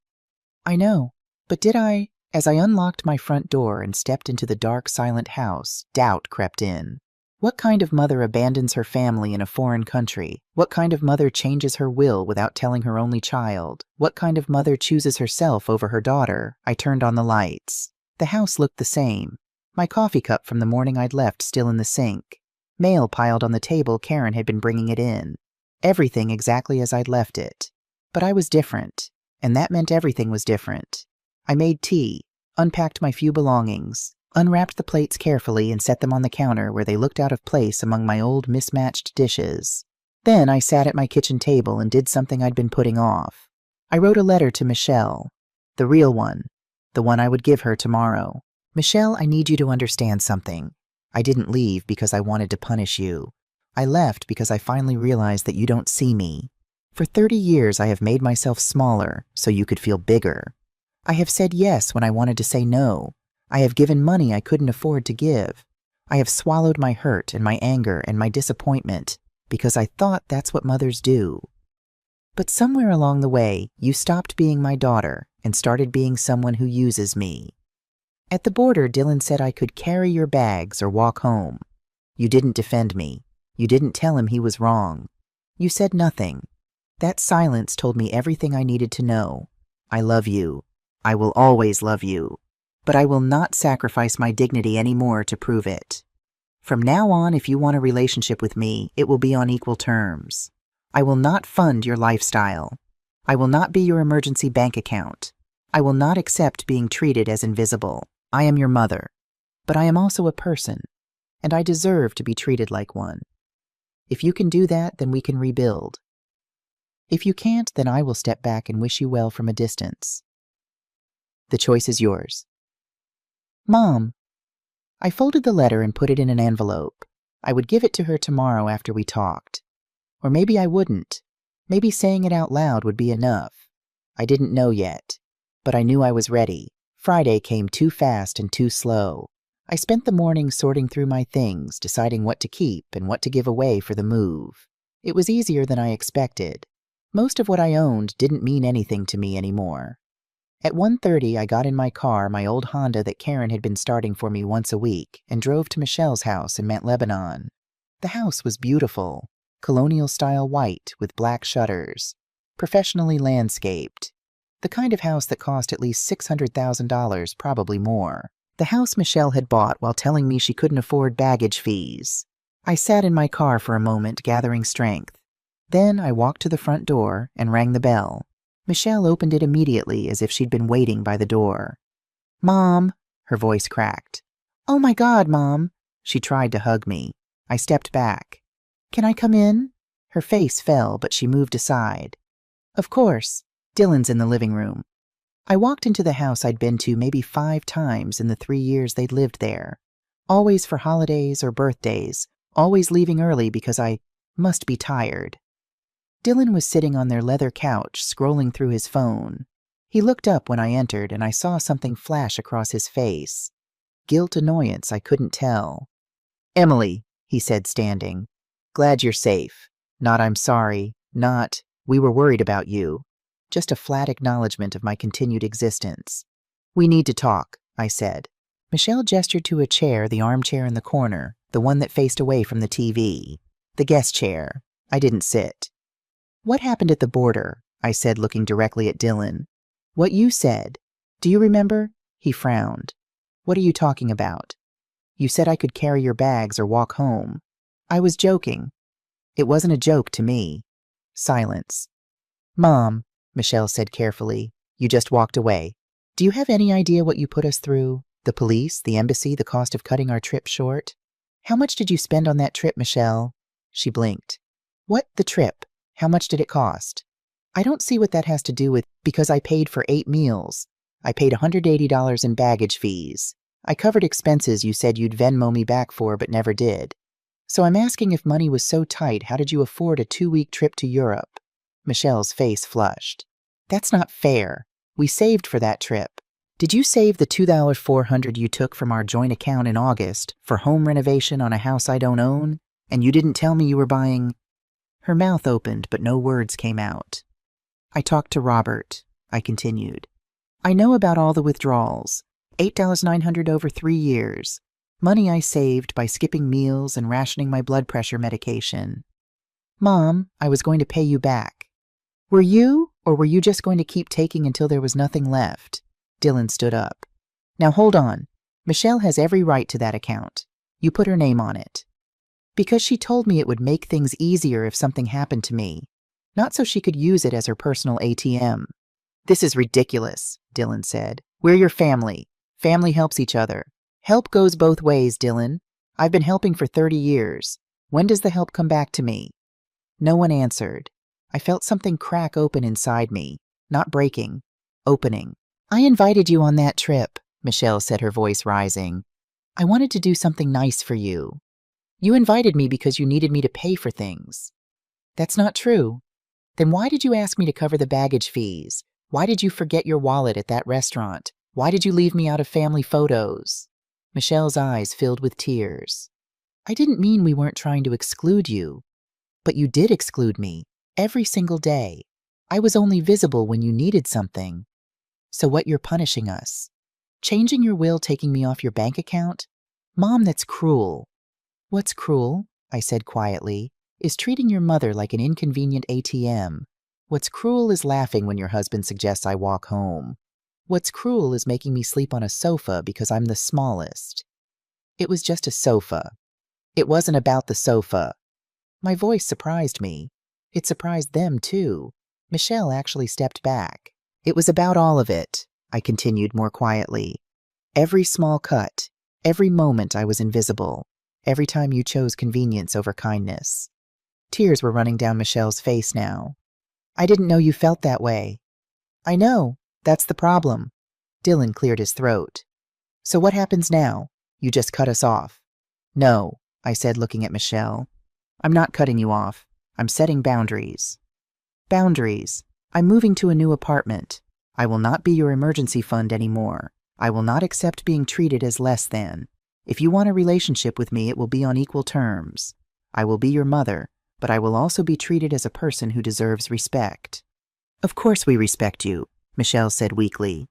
I know, but did I? As I unlocked my front door and stepped into the dark, silent house, doubt crept in. What kind of mother abandons her family in a foreign country? What kind of mother changes her will without telling her only child? What kind of mother chooses herself over her daughter? I turned on the lights. The house looked the same. My coffee cup from the morning I'd left still in the sink. Mail piled on the table. Karen had been bringing it in. Everything exactly as I'd left it. But I was different, and that meant everything was different. I made tea, unpacked my few belongings, unwrapped the plates carefully and set them on the counter where they looked out of place among my old mismatched dishes. Then I sat at my kitchen table and did something I'd been putting off. I wrote a letter to Michelle, the real one, the one I would give her tomorrow. Michelle, I need you to understand something. I didn't leave because I wanted to punish you. I left because I finally realized that you don't see me. For 30 years I have made myself smaller so you could feel bigger. I have said yes when I wanted to say no. I have given money I couldn't afford to give. I have swallowed my hurt and my anger and my disappointment because I thought that's what mothers do. But somewhere along the way, you stopped being my daughter and started being someone who uses me. At the border, Dylan said I could carry your bags or walk home. You didn't defend me. You didn't tell him he was wrong. You said nothing. That silence told me everything I needed to know. I love you. I will always love you. But I will not sacrifice my dignity anymore to prove it. From now on, if you want a relationship with me, it will be on equal terms. I will not fund your lifestyle. I will not be your emergency bank account. I will not accept being treated as invisible. I am your mother, but I am also a person, and I deserve to be treated like one. If you can do that, then we can rebuild. If you can't, then I will step back and wish you well from a distance. The choice is yours. Mom. I folded the letter and put it in an envelope. I would give it to her tomorrow after we talked. Or maybe I wouldn't. Maybe saying it out loud would be enough. I didn't know yet, but I knew I was ready. Friday came too fast and too slow. I spent the morning sorting through my things, deciding what to keep and what to give away for the move. It was easier than I expected. Most of what I owned didn't mean anything to me anymore. At 1:30, I got in my car, my old Honda that Karen had been starting for me once a week, and drove to Michelle's house in Mount Lebanon. The house was beautiful, colonial-style white with black shutters, professionally landscaped. The kind of house that cost at least $600,000, probably more. The house Michelle had bought while telling me she couldn't afford baggage fees. I sat in my car for a moment, gathering strength. Then I walked to the front door and rang the bell. Michelle opened it immediately as if she'd been waiting by the door. Mom, her voice cracked. Oh my God, Mom. She tried to hug me. I stepped back. Can I come in? Her face fell, but she moved aside. Of course. Dylan's in the living room. I walked into the house I'd been to maybe 5 times in the 3 years they'd lived there. Always for holidays or birthdays, always leaving early because I must be tired. Dylan was sitting on their leather couch, scrolling through his phone. He looked up when I entered, and I saw something flash across his face. Guilt, annoyance, I couldn't tell. Emily, he said, standing. Glad you're safe. Not I'm sorry. Not, we were worried about you. Just a flat acknowledgement of my continued existence. We need to talk, I said. Michelle gestured to a chair, the armchair in the corner, the one that faced away from the TV. The guest chair. I didn't sit. What happened at the border? I said, looking directly at Dylan. What you said. Do you remember? He frowned. What are you talking about? You said I could carry your bags or walk home. I was joking. It wasn't a joke to me. Silence. Mom, Michelle said carefully, you just walked away. Do you have any idea what you put us through? The police, the embassy, the cost of cutting our trip short? How much did you spend on that trip, Michelle? She blinked. What, the trip? How much did it cost? I don't see what that has to do with because I paid for 8 meals. I paid $180 in baggage fees. I covered expenses you said you'd Venmo me back for but never did. So I'm asking if money was so tight, how did you afford a 2-week trip to Europe? Michelle's face flushed. That's not fair. We saved for that trip. Did you save the $2,400 you took from our joint account in August for home renovation on a house I don't own? And you didn't tell me you were buying... Her mouth opened, but no words came out. I talked to Robert, I continued. I know about all the withdrawals. $8,900 over 3 years. Money I saved by skipping meals and rationing my blood pressure medication. Mom, I was going to pay you back. Were you, or were you just going to keep taking until there was nothing left? Dylan stood up. Now hold on. Michelle has every right to that account. You put her name on it. Because she told me it would make things easier if something happened to me. Not so she could use it as her personal ATM. This is ridiculous, Dylan said. We're your family. Family helps each other. Help goes both ways, Dylan. I've been helping for 30 years. When does the help come back to me? No one answered. I felt something crack open inside me. Not breaking. Opening. I invited you on that trip, Michelle said, her voice rising. I wanted to do something nice for you. You invited me because you needed me to pay for things. That's not true. Then why did you ask me to cover the baggage fees? Why did you forget your wallet at that restaurant? Why did you leave me out of family photos? Michelle's eyes filled with tears. I didn't mean we weren't trying to exclude you. But you did exclude me, every single day. I was only visible when you needed something. So what, you're punishing us? Changing your will, taking me off your bank account? Mom, that's cruel. What's cruel, I said quietly, is treating your mother like an inconvenient ATM. What's cruel is laughing when your husband suggests I walk home. What's cruel is making me sleep on a sofa because I'm the smallest. It was just a sofa. It wasn't about the sofa. My voice surprised me. It surprised them, too. Michelle actually stepped back. It was about all of it, I continued more quietly. Every small cut, every moment I was invisible, every time you chose convenience over kindness. Tears were running down Michelle's face now. I didn't know you felt that way. I know. That's the problem. Dylan cleared his throat. So what happens now? You just cut us off. No, I said, looking at Michelle. I'm not cutting you off. I'm setting boundaries. Boundaries. I'm moving to a new apartment. I will not be your emergency fund anymore. I will not accept being treated as less than. If you want a relationship with me, it will be on equal terms. I will be your mother, but I will also be treated as a person who deserves respect. Of course we respect you, Michelle said weakly.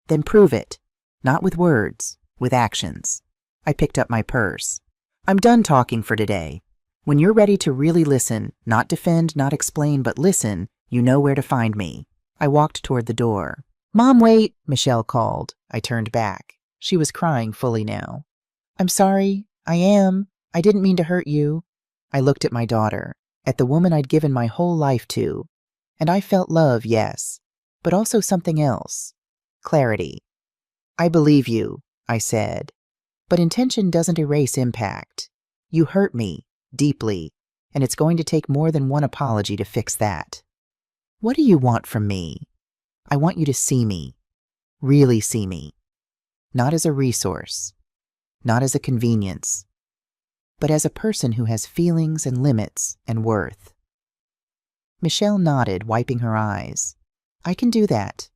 Then prove it. Not with words, with actions. I picked up my purse. I'm done talking for today. When you're ready to really listen, not defend, not explain, but listen, you know where to find me. I walked toward the door. Mom, wait, Michelle called. I turned back. She was crying fully now. I'm sorry. I am. I didn't mean to hurt you. I looked at my daughter, at the woman I'd given my whole life to. And I felt love, yes, but also something else. Clarity. I believe you, I said. But intention doesn't erase impact. You hurt me, deeply, and it's going to take more than one apology to fix that. What do you want from me? I want you to see me, really see me. Not as a resource, not as a convenience, but as a person who has feelings and limits and worth. Michelle nodded, wiping her eyes. I can do that.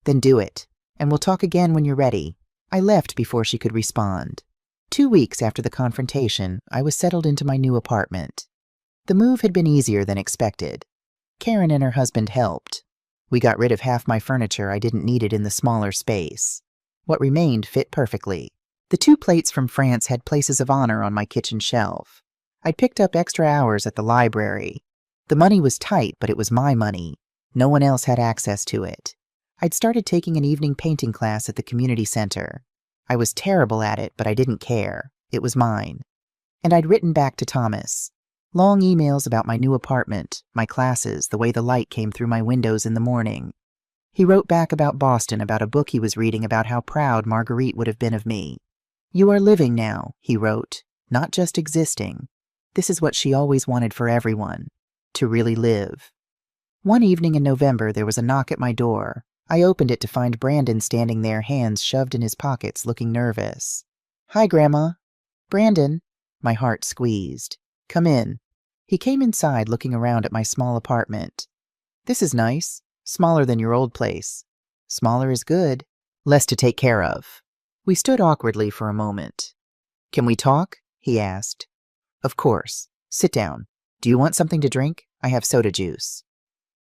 Then do it, and we'll talk again when you're ready. I left before she could respond. 2 weeks after the confrontation, I was settled into my new apartment. The move had been easier than expected. Karen and her husband helped. We got rid of half my furniture. I didn't need it in the smaller space. What remained fit perfectly. The 2 plates from France had places of honor on my kitchen shelf. I'd picked up extra hours at the library. The money was tight, but it was my money. No one else had access to it. I'd started taking an evening painting class at the community center. I was terrible at it, but I didn't care. It was mine. And I'd written back to Thomas. Long emails about my new apartment, my classes, the way the light came through my windows in the morning. He wrote back about Boston, about a book he was reading, about how proud Marguerite would have been of me. You are living now, he wrote, not just existing. This is what she always wanted for everyone, to really live. One evening in November, there was a knock at my door. I opened it to find Brandon standing there, hands shoved in his pockets, looking nervous. Hi, Grandma. Brandon. My heart squeezed. Come in. He came inside, looking around at my small apartment. This is nice. Smaller than your old place. Smaller is good. Less to take care of. We stood awkwardly for a moment. Can we talk? He asked. Of course. Sit down. Do you want something to drink? I have soda juice.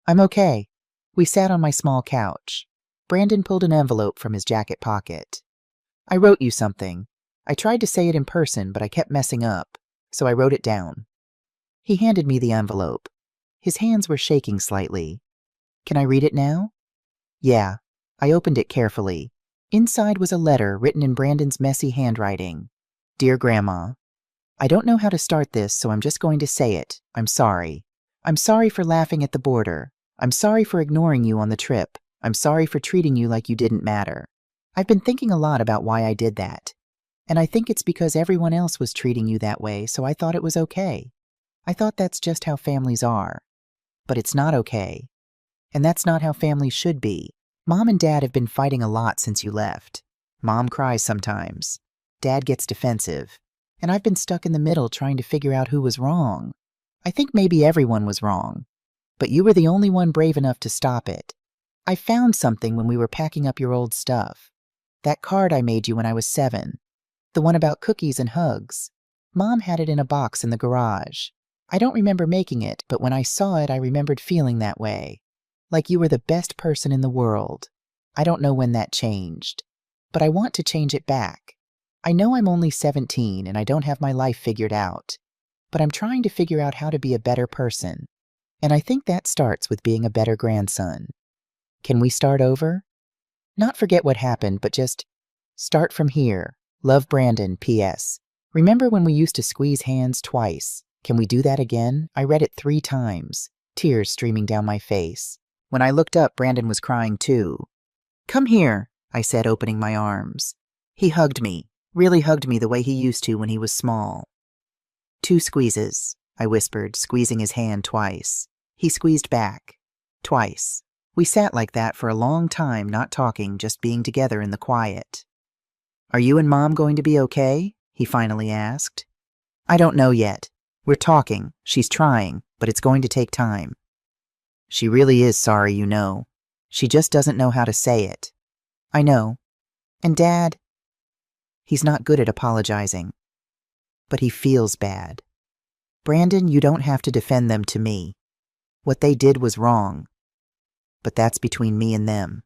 I'm okay. We sat on my small couch. Brandon pulled an envelope from his jacket pocket. I wrote you something. I tried to say it in person, but I kept messing up, so I wrote it down. He handed me the envelope. His hands were shaking slightly. Can I read it now? Yeah. I opened it carefully. Inside was a letter written in Brandon's messy handwriting. Dear Grandma, I don't know how to start this, so I'm just going to say it. I'm sorry. I'm sorry for laughing at the border. I'm sorry for ignoring you on the trip. I'm sorry for treating you like you didn't matter. I've been thinking a lot about why I did that. And I think it's because everyone else was treating you that way, so I thought it was okay. I thought that's just how families are. But it's not okay. And that's not how families should be. Mom and Dad have been fighting a lot since you left. Mom cries sometimes. Dad gets defensive. And I've been stuck in the middle trying to figure out who was wrong. I think maybe everyone was wrong. But you were the only one brave enough to stop it. I found something when we were packing up your old stuff. That card I made you when I was 7. The one about cookies and hugs. Mom had it in a box in the garage. I don't remember making it, but when I saw it, I remembered feeling that way. Like you were the best person in the world. I don't know when that changed. But I want to change it back. I know I'm only 17 and I don't have my life figured out. But I'm trying to figure out how to be a better person. And I think that starts with being a better grandson. Can we start over? Not forget what happened, but just start from here. Love, Brandon, P.S. Remember when we used to squeeze hands twice? Can we do that again? I read it 3 times, tears streaming down my face. When I looked up, Brandon was crying too. Come here, I said, opening my arms. He hugged me, really hugged me the way he used to when he was small. 2 squeezes, I whispered, squeezing his hand twice. He squeezed back. Twice. We sat like that for a long time, not talking, just being together in the quiet. Are you and Mom going to be okay? He finally asked. I don't know yet. We're talking. She's trying, but it's going to take time. She really is sorry, you know. She just doesn't know how to say it. I know. And Dad? He's not good at apologizing. But he feels bad. Brandon, you don't have to defend them to me. What they did was wrong. But that's between me and them.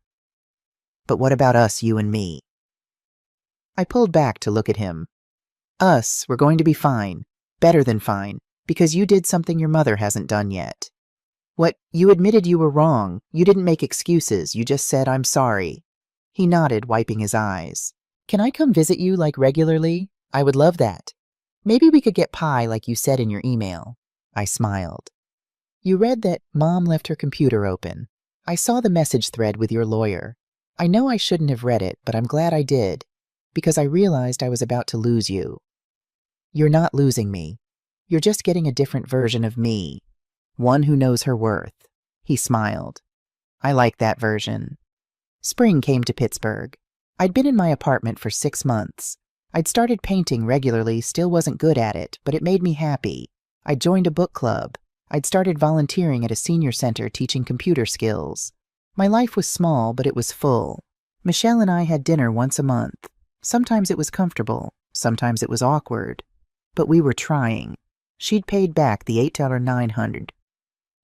But what about us, you and me? I pulled back to look at him. Us, we're going to be fine. Better than fine. Because you did something your mother hasn't done yet. What? You admitted you were wrong. You didn't make excuses. You just said, I'm sorry. He nodded, wiping his eyes. Can I come visit you, like, regularly? I would love that. Maybe we could get pie like you said in your email. I smiled. You read that Mom left her computer open. I saw the message thread with your lawyer. I know I shouldn't have read it, but I'm glad I did. Because I realized I was about to lose you. You're not losing me. You're just getting a different version of me. One who knows her worth. He smiled. I like that version. Spring came to Pittsburgh. I'd been in my apartment for 6 months. I'd started painting regularly, still wasn't good at it, but it made me happy. I'd joined a book club. I'd started volunteering at a senior center teaching computer skills. My life was small, but it was full. Michelle and I had dinner once a month. Sometimes it was comfortable, sometimes it was awkward. But we were trying. She'd paid back the $8.900.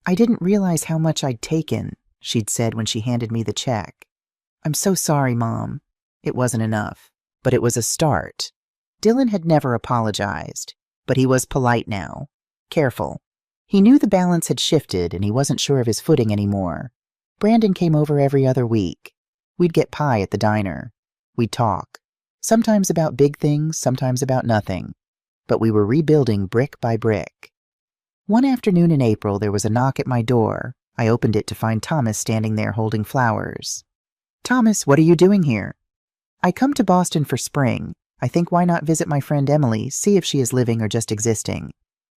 I didn't realize how much I'd taken, she'd said when she handed me the check. I'm so sorry, Mom. It wasn't enough, but it was a start. Dylan had never apologized, but he was polite now. Careful. He knew the balance had shifted and he wasn't sure of his footing anymore. Brandon came over every other week. We'd get pie at the diner. We'd talk. Sometimes about big things, sometimes about nothing. But we were rebuilding brick by brick. One afternoon in April, there was a knock at my door. I opened it to find Thomas standing there holding flowers. Thomas, what are you doing here? I come to Boston for spring. I think why not visit my friend Emily, see if she is living or just existing.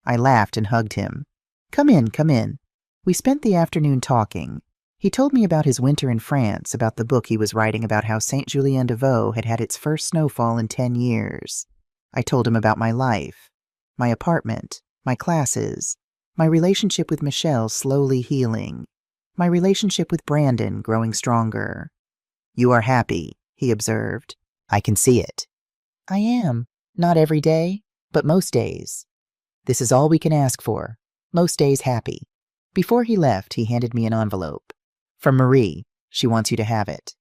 I laughed and hugged him. Come in, come in. We spent the afternoon talking. He told me about his winter in France, about the book he was writing about how Saint-Julien-de-Vaux had had its first snowfall in 10 years. I told him about my life, my apartment, my classes, my relationship with Michelle slowly healing, my relationship with Brandon growing stronger. You are happy, he observed. I can see it. I am. Not every day, but most days. This is all we can ask for. Most days happy. Before he left, he handed me an envelope. From Marie. She wants you to have it.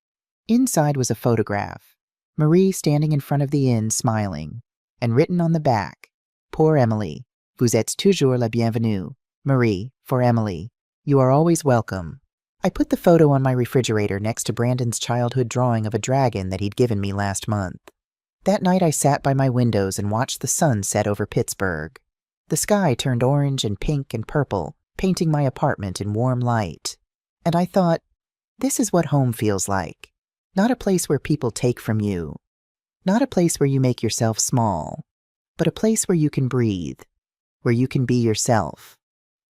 Inside was a photograph. Marie standing in front of the inn smiling. And written on the back, Pour Emily. Vous êtes toujours la bienvenue. Marie, for Emily. You are always welcome. I put the photo on my refrigerator next to Brandon's childhood drawing of a dragon that he'd given me last month. That night I sat by my windows and watched the sun set over Pittsburgh. The sky turned orange and pink and purple, painting my apartment in warm light. And I thought, this is what home feels like. Not a place where people take from you, Not a place where you make yourself small, but a place where you can breathe, where you can be yourself,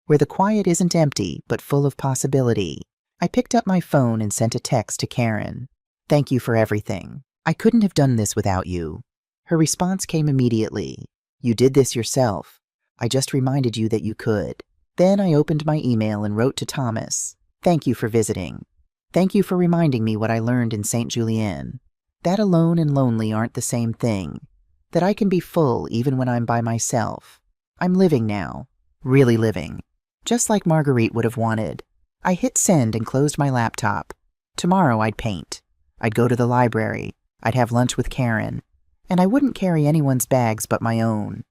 where the quiet isn't empty but full of possibility. I picked up my phone and sent a text to Karen. Thank you for everything. I couldn't have done this without you. Her response came immediately. You did this yourself. I just reminded you that you could. Then I opened my email and wrote to Thomas. Thank you for visiting. Thank you for reminding me what I learned in St. Julien. That alone and lonely aren't the same thing. That I can be full even when I'm by myself. I'm living now. Really living. Just like Marguerite would have wanted. I hit send and closed my laptop. Tomorrow I'd paint. I'd go to the library. I'd have lunch with Karen. And I wouldn't carry anyone's bags but my own.